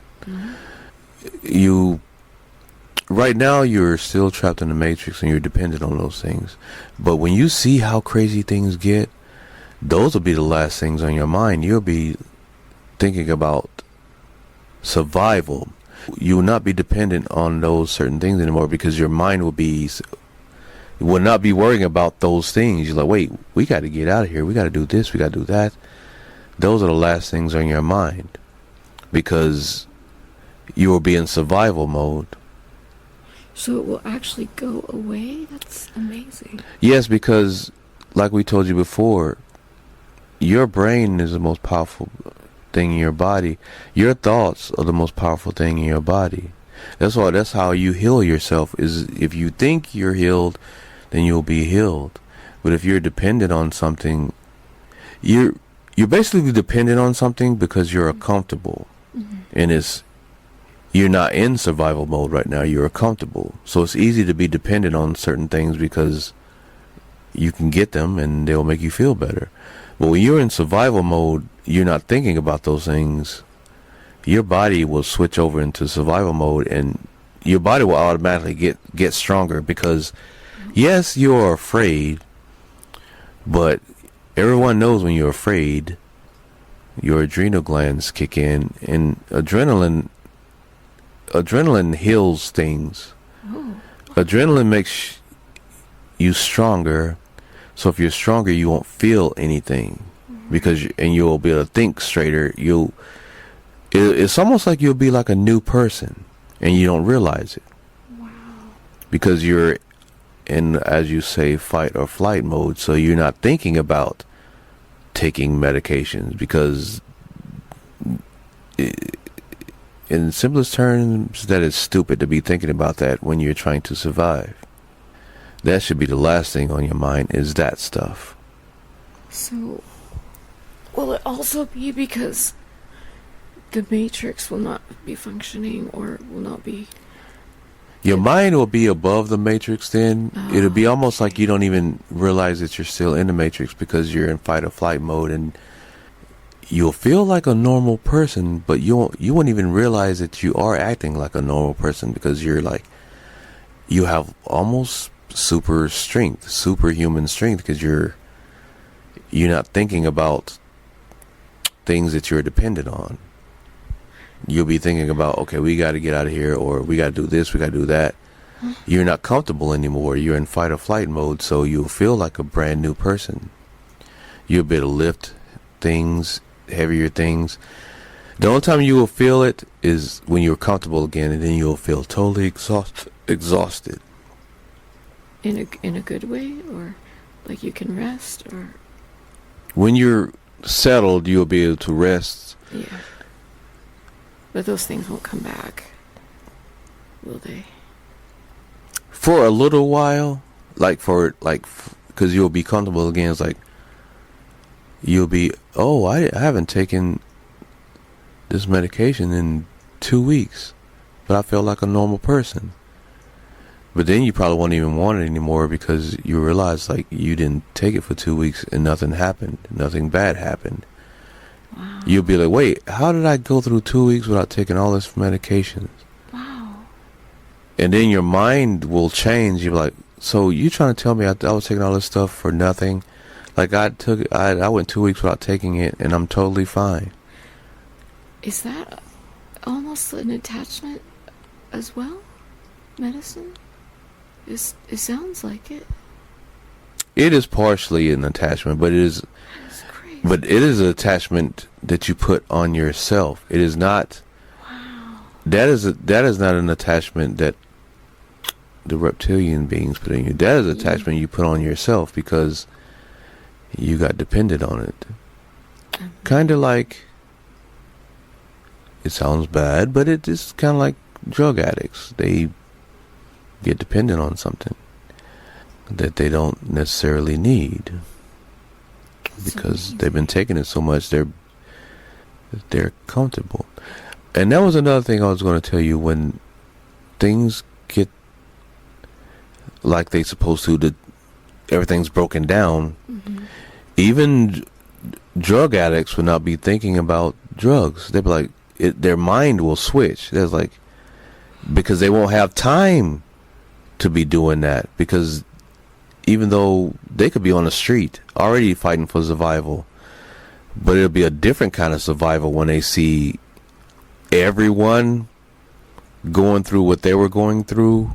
Right now you're still trapped in the matrix and you're dependent on those things. But when you see how crazy things get, those will be the last things on your mind. You'll be thinking about survival. You will not be dependent on those certain things anymore, because your mind will not be worrying about those things. You're like, wait, we got to get out of here. We got to do this. We got to do that. Those are the last things on your mind, because you will be in survival mode. So it will actually go away? That's amazing. Yes, because like we told you before, your brain is the most powerful thing in your body. Your thoughts are the most powerful thing in your body. That's how you heal yourself, is if you think you're healed, then you'll be healed. But if you're dependent on something, you're basically dependent on something because you're comfortable. And you're not in survival mode right now, you're comfortable. So it's easy to be dependent on certain things because you can get them and they'll make you feel better. But when you're in survival mode, you're not thinking about those things. Your body will switch over into survival mode, and your body will automatically get stronger, because yes, you're afraid, but everyone knows when you're afraid, your adrenal glands kick in, and adrenaline heals things. Adrenaline makes you stronger, so if you're stronger, you won't feel anything, and you'll be able to think straighter. It's almost like you'll be like a new person, and you don't realize it. Because you're in, as you say, fight or flight mode, so you're not thinking about taking medications, because in simplest terms, that is stupid to be thinking about that when you're trying to survive. That should be the last thing on your mind, is that stuff. So, will it also be because the Matrix will not be functioning, or will not be Your mind will be above the matrix then. It'll be almost like you don't even realize that you're still in the matrix because you're in fight or flight mode, and you'll feel like a normal person, but you won't even realize that you are acting like a normal person because you're like, you have almost superhuman strength because you're not thinking about things that you're dependent on. You'll be thinking about, okay, we got to get out of here, or we got to do this, we got to do that. You're not comfortable anymore. You're in fight or flight mode, so you'll feel like a brand new person. You'll be able to lift things, heavier things. The only time you will feel it is when you're comfortable again, and then you'll feel totally exhausted. In a good way, or like you can rest, or when you're settled, you'll be able to rest. Yeah. But those things won't come back, will they? For a little while, because you'll be comfortable again. It's like you'll be, I haven't taken this medication in 2 weeks, but I feel like a normal person. But then you probably won't even want it anymore because you realize like you didn't take it for 2 weeks and nothing happened, nothing bad happened. Wow. You'll be like, wait, how did I go through 2 weeks without taking all this medications? Wow. And then your mind will change. You're like, so you trying to tell me I was taking all this stuff for nothing? Like I went 2 weeks without taking it and I'm totally fine. Is that almost an attachment as well? Medicine? It sounds like it. It is partially an attachment, but it is an attachment that you put on yourself. It is not. Wow. That is not an attachment that the reptilian beings put in you. That is an attachment you put on yourself because you got dependent on it. Kind of like, it sounds bad, but it is kind of like drug addicts. They get dependent on something that they don't necessarily need because they've been taking it so much they're comfortable. And that was another thing I was going to tell you. When things get like they supposed to, that everything's broken down, even drug addicts would not be thinking about drugs. They'd be like, their mind will switch. There's like, because they won't have time to be doing that, because even though they could be on the street already fighting for survival, but it'll be a different kind of survival when they see everyone going through what they were going through.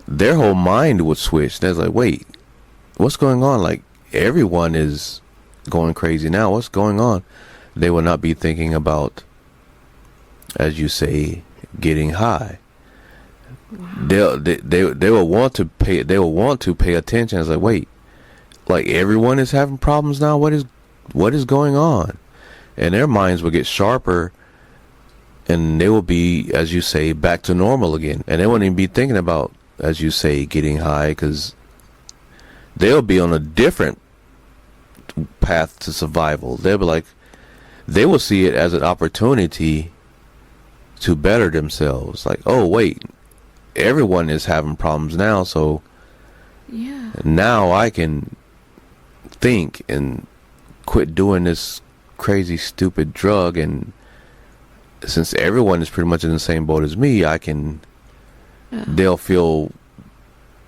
Their whole mind would switch. They're like, wait, what's going on? Like, everyone is going crazy now. What's going on? They will not be thinking about, as you say, getting high. Wow. They will want to pay attention. It's like, wait, like everyone is having problems now. What is going on? And their minds will get sharper, and they will be, as you say, back to normal again. And they won't even be thinking about, as you say, getting high, because they'll be on a different path to survival. They'll be like, they will see it as an opportunity to better themselves. Like, oh wait, everyone is having problems now, so now I can think and quit doing this crazy stupid drug, and since everyone is pretty much in the same boat as me, they'll feel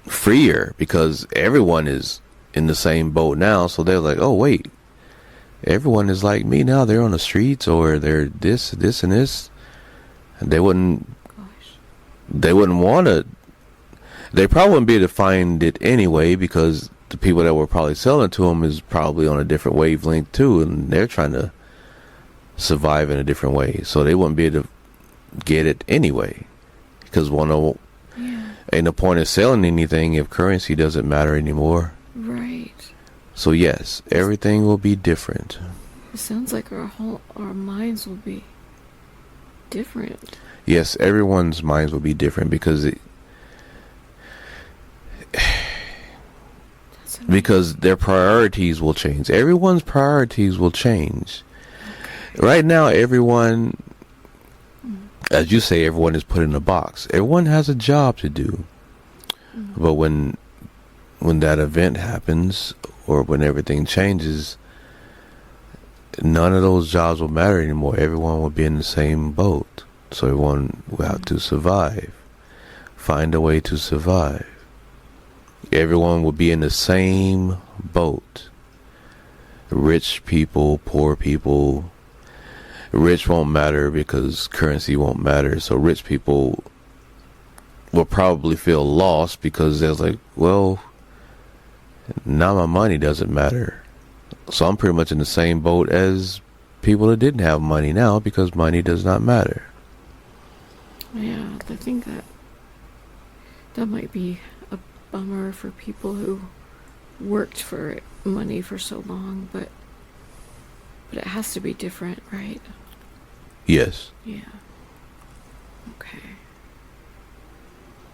freer because everyone is in the same boat now. So they're like, oh wait, everyone is like me now. They're on the streets, or they're this and this. And they wouldn't want to. They probably wouldn't be able to find it anyway, because the people that were probably selling to them is probably on a different wavelength too, and they're trying to survive in a different way. So they wouldn't be able to get it anyway, because ain't no point in selling anything if currency doesn't matter anymore. Right. So yes, everything will be different. It sounds like our minds will be different. Yes, everyone's minds will be different because their priorities will change. Everyone's priorities will change. Okay. Right now, everyone as you say, everyone is put in a box. Everyone has a job to do. Mm-hmm. But when that event happens, or when everything changes, none of those jobs will matter anymore. Everyone will be in the same boat. So everyone will have to survive. Find a way to survive. Everyone will be in the same boat. Rich people, poor people. Rich won't matter because currency won't matter. So rich people will probably feel lost because they're like, well, now my money doesn't matter. So I'm pretty much in the same boat as people that didn't have money now because money does not matter. Yeah, I think that might be a bummer for people who worked for money for so long, but it has to be different, right? Yes. Yeah. Okay.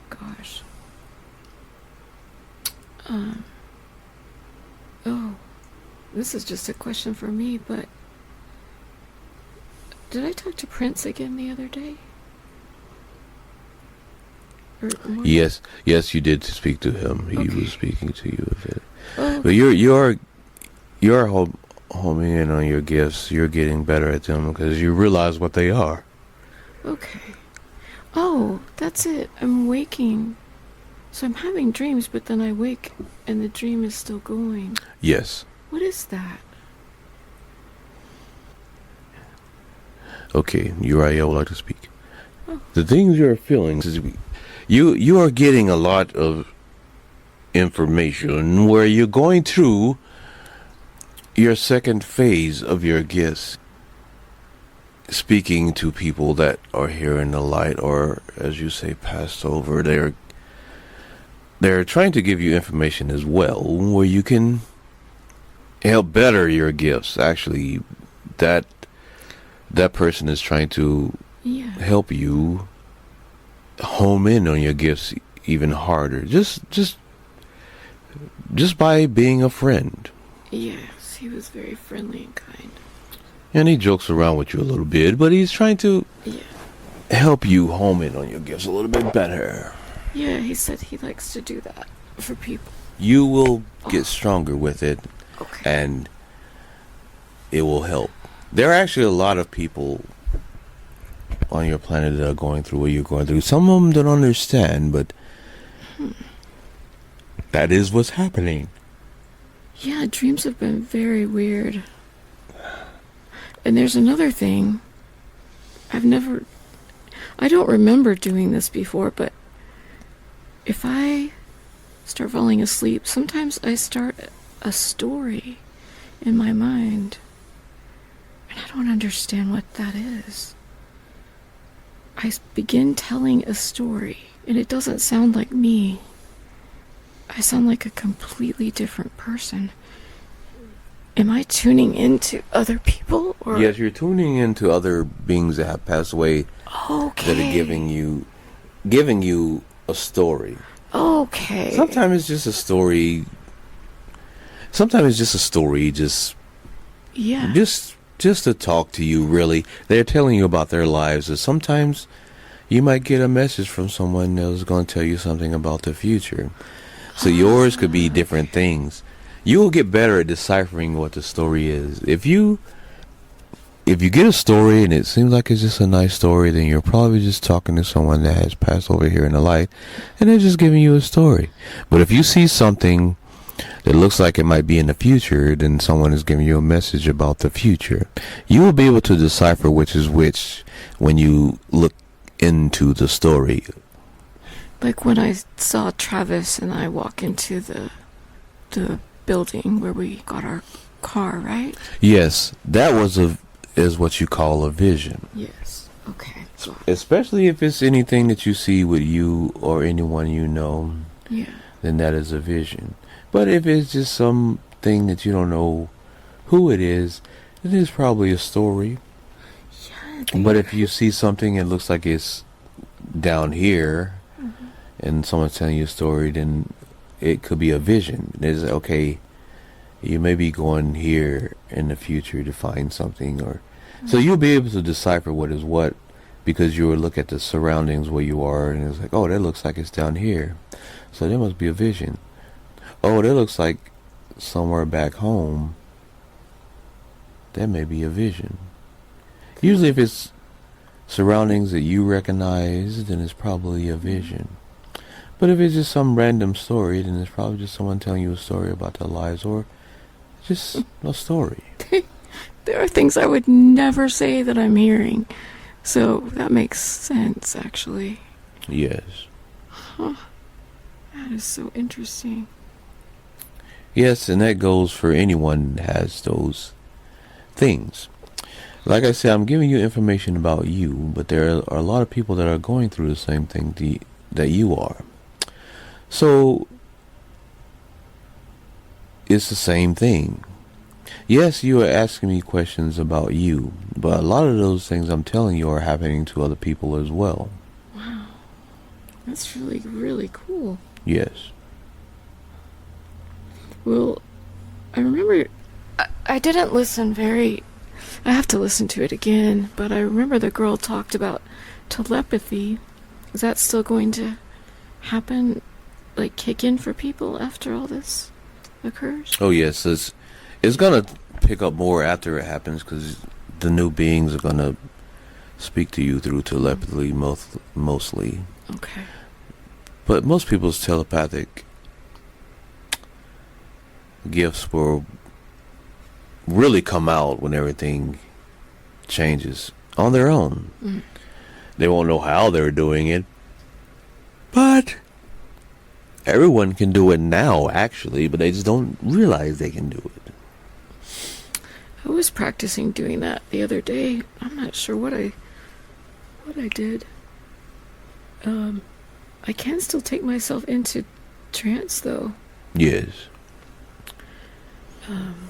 Gosh. Oh, this is just a question for me, but did I talk to Prince again the other day? Yes, you did speak to him. He was speaking to you a bit. Oh, But you're homing in on your gifts. You're getting better at them because you realize what they are. okay. Oh, that's it. I'm waking. So I'm having dreams, but then I wake and the dream is still going. Yes. What is that? Okay, Uriel would like to speak. Oh. The things you're feeling is you are getting a lot of information where you're going through your second phase of your gifts, speaking to people that are here in the light, or as you say, passed over. They're trying to give you information as well where you can help better your gifts. Actually, that person is trying to help you home in on your gifts even harder, just by being a friend. Yes, he was very friendly and kind. And he jokes around with you a little bit, but he's trying to help you home in on your gifts a little bit better. Yeah, he said he likes to do that for people. You will get stronger with it, okay. And it will help. There are actually a lot of people on your planet that are going through what you're going through. Some of them don't understand, but that is what's happening. Yeah, dreams have been very weird. And there's another thing. I don't remember doing this before, but if I start falling asleep, sometimes I start a story in my mind. And I don't understand what that is. I begin telling a story, and it doesn't sound like me. I sound like a completely different person. Am I tuning into other people? Or? Yes, you're tuning into other beings that have passed away. Okay. That are giving you a story. Okay. Sometimes it's just a story. Just to talk to you, really. They're telling you about their lives. And sometimes you might get a message from someone that's going to tell you something about the future. So yours could be different things. You will get better at deciphering what the story is. If you get a story and it seems like it's just a nice story, then you're probably just talking to someone that has passed over here in the light, and they're just giving you a story. But if you see something that looks like it might be in the future, then someone is giving you a message about the future. You will be able to decipher which is which when you look into the story. Like when I saw Travis and I walk into the building where we got our car, right? Yes, that is what you call a vision. Yes. Okay. Especially if it's anything that you see with you or anyone you know. Yeah. Then that is a vision. But if it's just something that you don't know who it is probably a story. Yeah. But if you see something and it looks like it's down here, and someone's telling you a story, then it could be a vision. It's okay, you may be going here in the future to find something, or so you'll be able to decipher what is what because you would look at the surroundings where you are, and it's like, oh, that looks like it's down here, so there must be a vision. Oh, that looks like somewhere back home. That may be a vision. Usually if it's surroundings that you recognize, then it's probably a vision. But if it's just some random story, then it's probably just someone telling you a story about their lives, or just a story. There are things I would never say that I'm hearing. So that makes sense, actually. Yes. Huh. That is so interesting. Yes, and that goes for anyone that has those things. Like I said, I'm giving you information about you, but there are a lot of people that are going through the same thing that you are. So, it's the same thing. Yes, you are asking me questions about you, but a lot of those things I'm telling you are happening to other people as well. Wow. That's really, really cool. Yes. Well, I remember I didn't listen I have to listen to it again, but I remember the girl talked about telepathy. Is that still going to happen, like kick in for people after all this occurs? Oh yes, it's gonna pick up more after it happens, because the new beings are gonna speak to you through telepathy mostly. Okay. But most people's telepathic gifts will really come out when everything changes on their own. They won't know how they're doing it, but everyone can do it now, actually, but they just don't realize they can do it. I was practicing doing that the other day. I'm not sure what I did. I can still take myself into trance, though. Yes.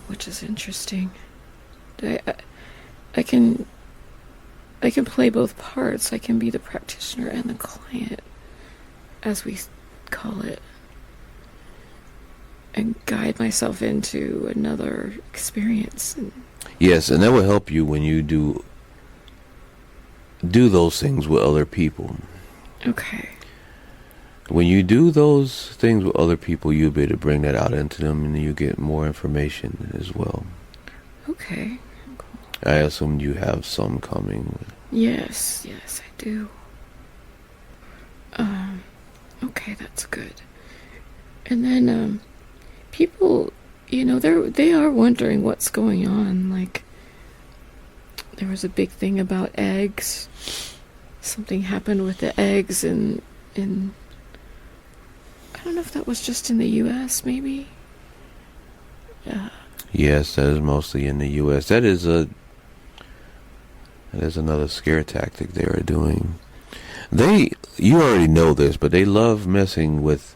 Which is interesting. I can play both parts. I can be the practitioner and the client, as we call it, and guide myself into another experience. Yes, and that will help you when you do those things with other people. Okay. When you do those things with other people, you'll be able to bring that out into them, and you get more information as well. Okay. Cool. I assume you have some coming. Yes, I do. Okay, that's good. And then, people, they are wondering what's going on. Like, there was a big thing about eggs. Something happened with the eggs in I don't know if that was just in the U.S., maybe? Yes, that is mostly in the U.S. That is another scare tactic they are doing. You already know this, but they love messing with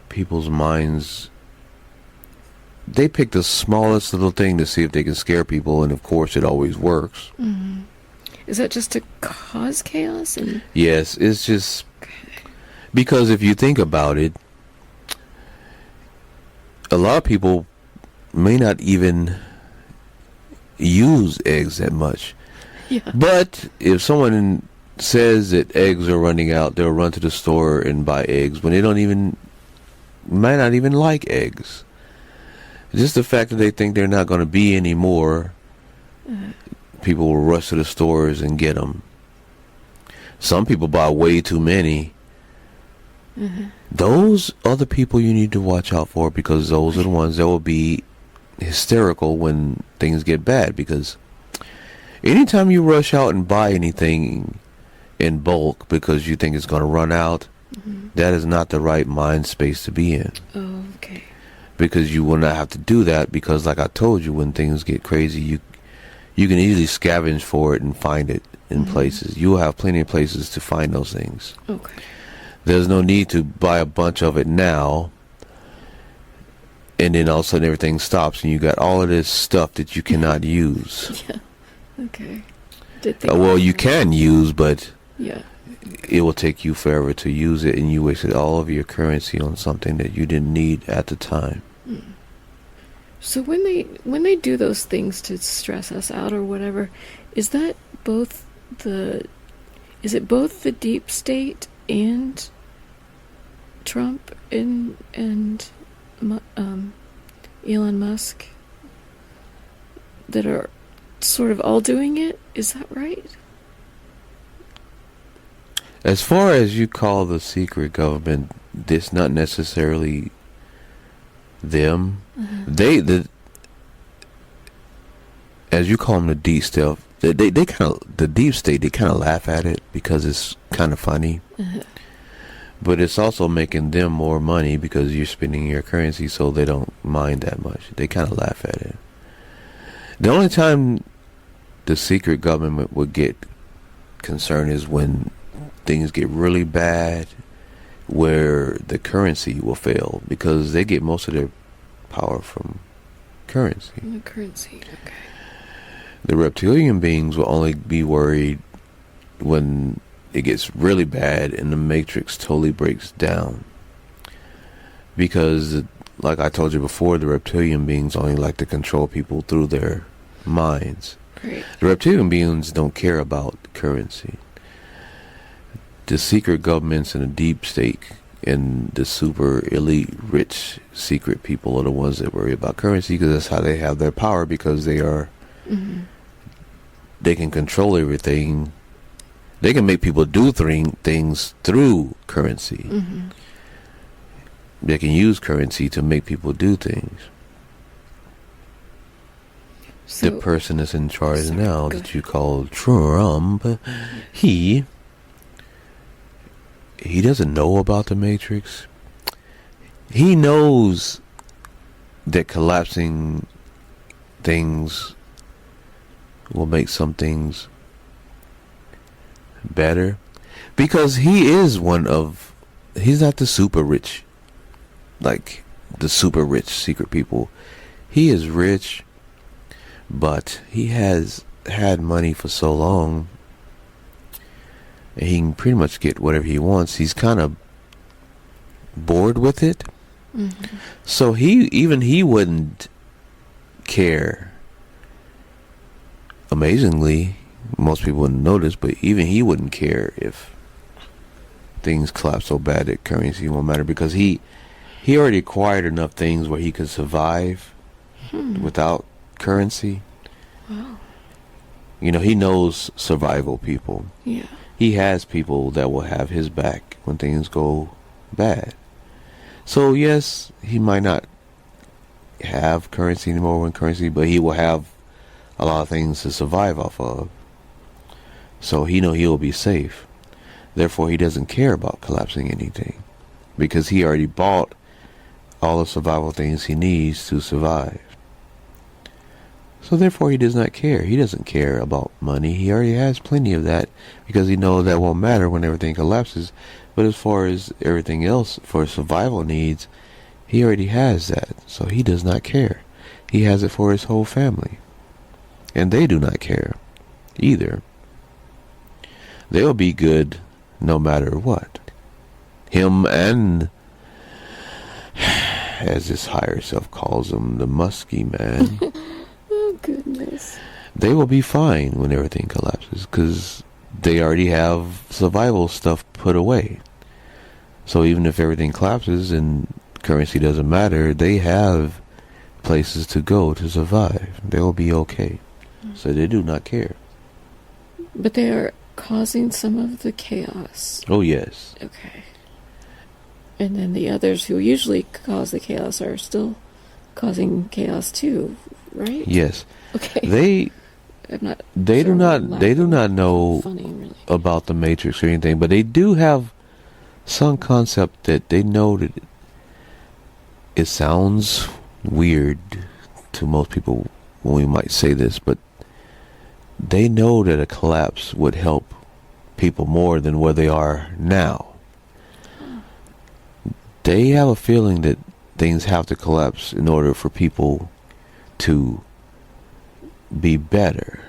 people's minds. They pick the smallest little thing to see if they can scare people, and of course it always works. Mm-hmm. Is that just to cause chaos? Yes, it's just because if you think about it, a lot of people may not even use eggs that much. Yeah. But if someone says that eggs are running out, they'll run to the store and buy eggs when they might not even like eggs. Just the fact that they think they're not going to be anymore, people will rush to the stores and get them. Some people buy way too many. Mm-hmm. Those are the people you need to watch out for, because those are the ones that will be hysterical when things get bad. Because anytime you rush out and buy anything in bulk because you think it's going to run out, that is not the right mind space to be in. Oh, okay. Because you will not have to do that, because like I told you, when things get crazy, you can easily scavenge for it and find it in places. You will have plenty of places to find those things. Okay. There's no need to buy a bunch of it now, and then all of a sudden everything stops and you got all of this stuff that you cannot use. Yeah. Okay. Well, you can use, but yeah, it will take you forever to use it, and you wasted all of your currency on something that you didn't need at the time. So when they do those things to stress us out or whatever, is that both the Is it both the deep state and Trump and Elon Musk that are sort of all doing it? Is that right? As far as you call the secret government, it's not necessarily them. As you call them, the deep stuff. They kind of, the deep state. They kind of laugh at it because it's kind of funny. But it's also making them more money because you're spending your currency, so they don't mind that much. They kind of laugh at it. The only time the secret government would get concerned is when things get really bad, where the currency will fail, because they get most of their power from currency. The currency, okay. The reptilian beings will only be worried when it gets really bad and the matrix totally breaks down. Because, like I told you before, the reptilian beings only like to control people through their minds. Great. The reptilian beings don't care about currency. The secret governments and the deep state and the super elite rich secret people are the ones that worry about currency, because that's how they have their power, because they are they can control everything. They can make people do things through currency. They can use currency to make people do things. So, the person that's in charge now that you call Trump, he doesn't know about the Matrix. He knows that collapsing things will make some things better, because he is he's not the super rich, like the super rich secret people. He is rich, but he has had money for so long and he can pretty much get whatever he wants. He's kind of bored with it. So he wouldn't care. Amazingly, most people wouldn't notice, but even he wouldn't care if things collapse so bad that currency won't matter, because he already acquired enough things where he could survive without currency. Wow. You know, he knows survival people. Yeah. He has people that will have his back when things go bad. So yes, he might not have currency anymore but he will have a lot of things to survive off of. So he'll be safe. Therefore, he doesn't care about collapsing anything, because he already bought all the survival things he needs to survive. So therefore, he does not care. He doesn't care about money. He already has plenty of that, because he knows that won't matter when everything collapses. But as far as everything else for survival needs, he already has that. So he does not care. He has it for his whole family. And they do not care either. They'll be good no matter what. Him and, as his higher self calls him, the musky man. Oh, goodness. They will be fine when everything collapses, because they already have survival stuff put away. So even if everything collapses and currency doesn't matter, they have places to go to survive. They will be okay. So they do not care. But they are causing some of the chaos. Oh, yes. Okay. And then the others who usually cause the chaos are still causing chaos too, right? Yes. Okay. They do not know about the Matrix or anything, but they do have some concept that they know that it sounds weird to most people when we might say this, but they know that a collapse would help people more than where they are now. They have a feeling that things have to collapse in order for people to be better.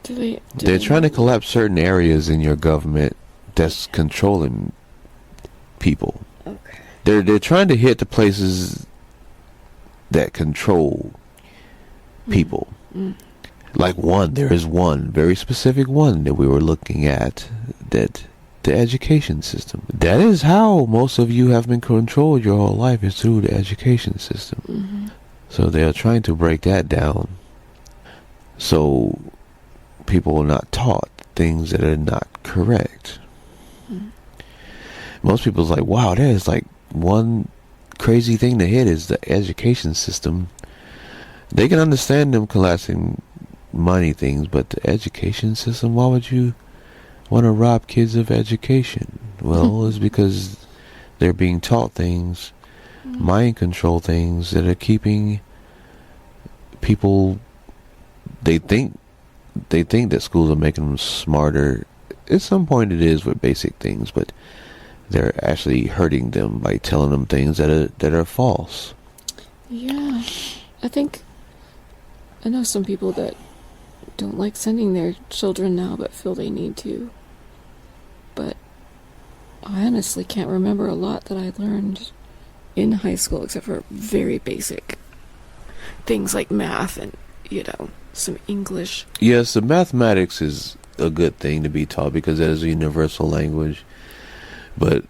They're trying to collapse certain areas in your government that's controlling people. Okay. They're trying to hit the places that control people. Like there is one very specific one that we were looking at, that the education system. That is how most of you have been controlled your whole life, is through the education system. Mm-hmm. So they are trying to break that down, so people are not taught things that are not correct. Mm-hmm. Most people's like, wow, that is like one crazy thing to hit, is the education system. They can understand them collapsing money things, but the education system, why would you want to rob kids of education? Well, it's because they're being taught things, mind control things, that are keeping people, they think that schools are making them smarter. At some point it is with basic things, but they're actually hurting them by telling them things that are false. Yeah, I know some people that don't like sending their children now, but feel they need to. But I honestly can't remember a lot that I learned in high school, except for very basic things like math and, some English. Yes, the mathematics is a good thing to be taught because that is a universal language. But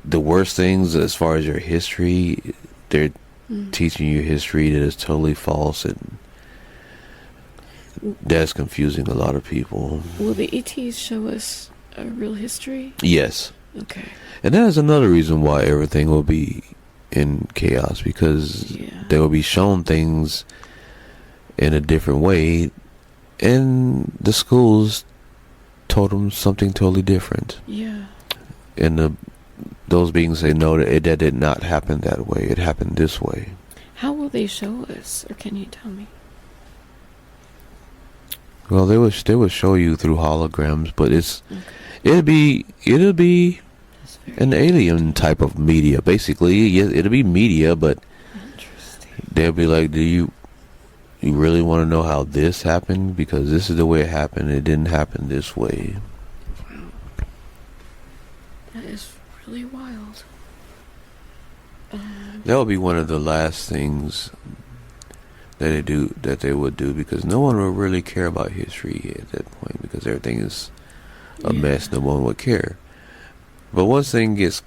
the worst things, as far as your history, they're teaching you history that is totally false, and that's confusing a lot of people. Will the ETs show us a real history? Yes. Okay. And that is another reason why everything will be in chaos, because they will be shown things in a different way, and the schools told them something totally different. Yeah. And those beings say, no, that did not happen that way. It happened this way. How will they show us, or can you tell me? Well, they will show you through holograms, but it'll be an alien type of media, basically. Yeah, it'll be media, but they'll be like, do you really want to know how this happened? Because this is the way it happened. It didn't happen this way. Wow. That is really wild. That would be one of the last things that they would do, because no one will really care about history at that point, because everything is a mess. No one would care. But once things gets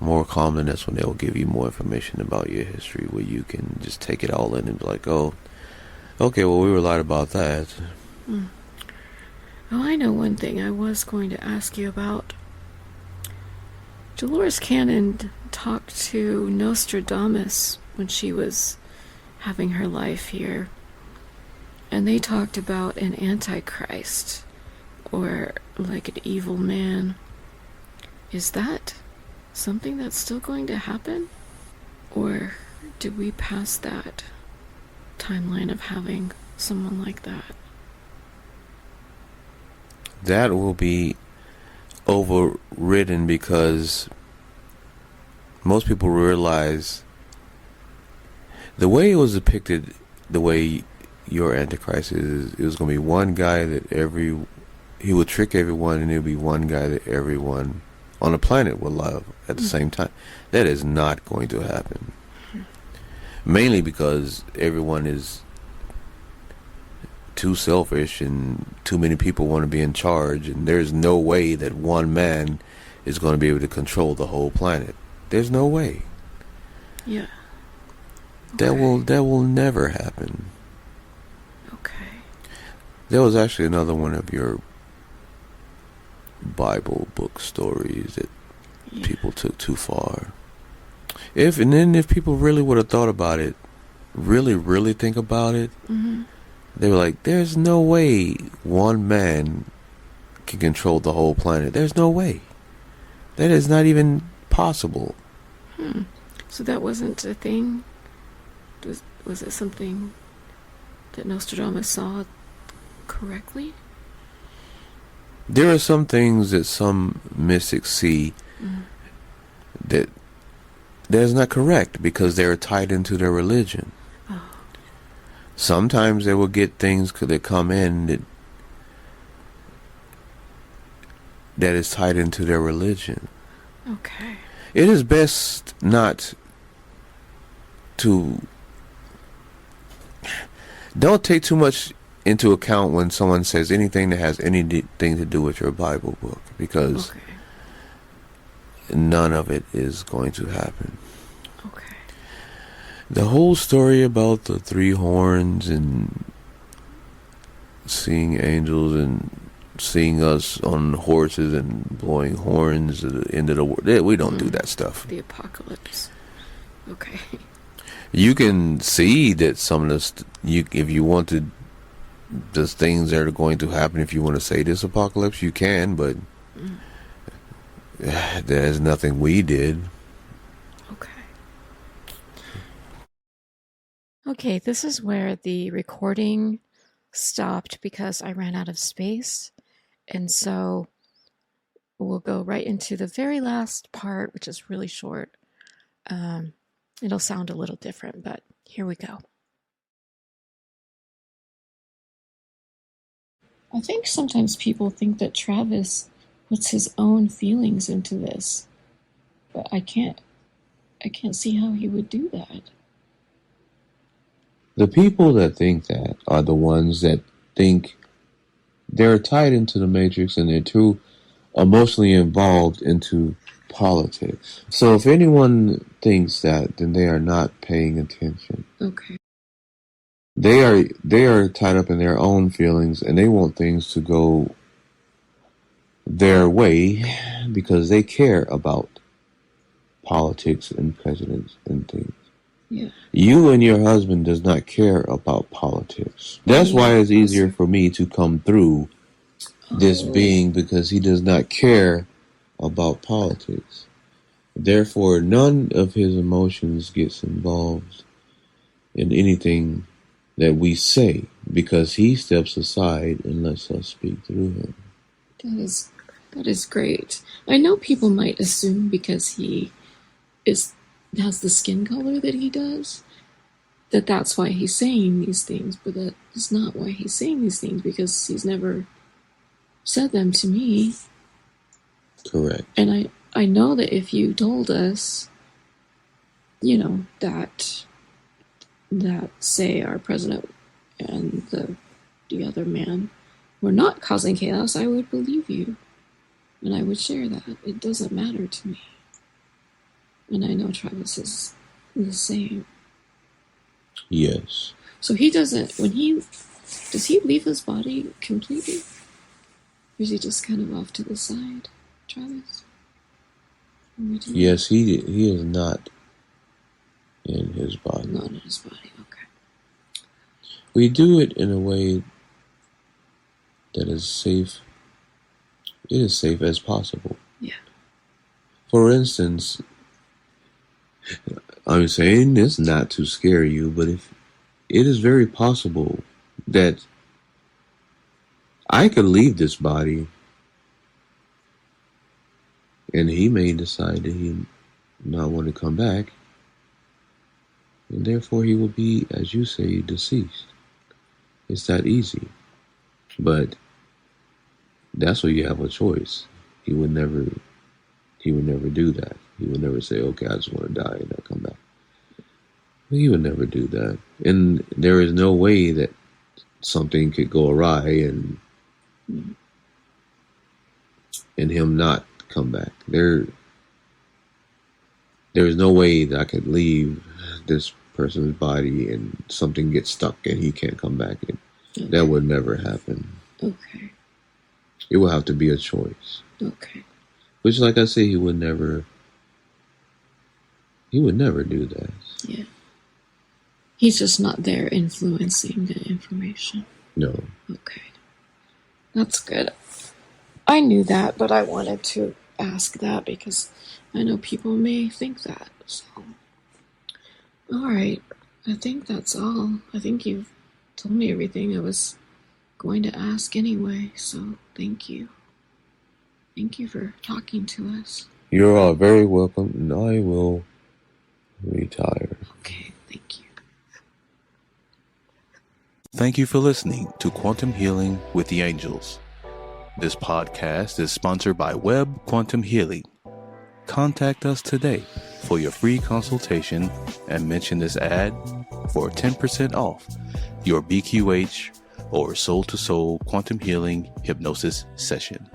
more calm, then that's when they'll give you more information about your history, where you can just take it all in and be like, oh, okay, well, we were lied about that. Oh, I know one thing I was going to ask you about. Dolores Cannon talked to Nostradamus when she was having her life here, and they talked about an Antichrist, or like an evil man. Is that something that's still going to happen? Or did we pass that timeline of having someone like that? That will be overridden, because most people realize the way it was depicted, the way your Antichrist is, it was going to be one guy that he would trick everyone, and it would be one guy that everyone on the planet would love at the same time. That is not going to happen. Mainly because everyone is too selfish, and too many people want to be in charge, and there's no way that one man is going to be able to control the whole planet. There's no way. Yeah. Okay. That will never happen. Okay. There was actually another one of your Bible book stories that people took too far. If people really would have thought about it, really think about it, they were like, there's no way one man can control the whole planet. There's no way. That is not even possible. So that wasn't a thing? Was it something that Nostradamus saw correctly? There are some things that some mystics see that is not correct, because they're tied into their religion. Oh. Sometimes they will get things that come in that is tied into their religion. Okay. It is best not to... Don't take too much into account when someone says anything that has anything to do with your Bible book, because none of it is going to happen. Okay. The whole story about the 3 horns and seeing angels and seeing us on horses and blowing horns at the end of the world, we don't do that stuff. The apocalypse. Okay. You can see that some of this, if you wanted, there's things that are going to happen. If you want to say this apocalypse, you can, but there's nothing we did. Okay, this is where the recording stopped because I ran out of space. And so we'll go right into the very last part, which is really short. It'll sound a little different, but here we go. I think sometimes people think that Travis puts his own feelings into this, but I can't see how he would do that. The people that think that are the ones that think they're tied into the matrix and they're too emotionally involved into politics. So if anyone thinks that, then they are not paying attention. Okay. They are tied up in their own feelings, and they want things to go their way because they care about politics and presidents and things. Yeah. You and your husband does not care about politics. That's why it's easier for me to come through this being, because he does not care about politics. Therefore, none of his emotions gets involved in anything that we say, because he steps aside and lets us speak through him. That is great. I know people might assume because he has the skin color that he does, that's why he's saying these things, but that is not why he's saying these things, because he's never said them to me. Correct. And I know that if you told us, that say our president and the other man were not causing chaos, I would believe you. And I would share that. It doesn't matter to me. And I know Travis is the same. Yes. So he doesn't, does he leave his body completely? Or is he just kind of off to the side, Travis? Yes, he is not in his body. Not in his body, okay. We do it in a way that is safe. It is safe as possible. Yeah. For instance, I'm saying this not to scare you, but if it is very possible that I could leave this body and he may decide that he not want to come back, and therefore he will be, as you say, deceased. It's that easy. But that's where you have a choice. He would never do that. He would never say, okay, I just want to die and not come back. He would never do that. And there is no way that something could go awry and him not come back. There is no way that I could leave this person's body and something gets stuck and he can't come back. Okay. That would never happen. Okay. It will have to be a choice. Okay. Which, like I say, he would never do that. Yeah. He's just not there influencing the information. No. Okay. That's good. I knew that, but I wanted to ask that because I know people may think that. So, all right. I think that's all. I think you've told me everything I was going to ask anyway, so thank you. Thank you for talking to us. You're all very welcome, and I will retire. Okay, thank you. Thank you for listening to Quantum Healing with the Angels. This podcast is sponsored by Webb Quantum Healing. Contact us today for your free consultation and mention this ad for 10% off your BQH or Soul to Soul Quantum Healing Hypnosis session.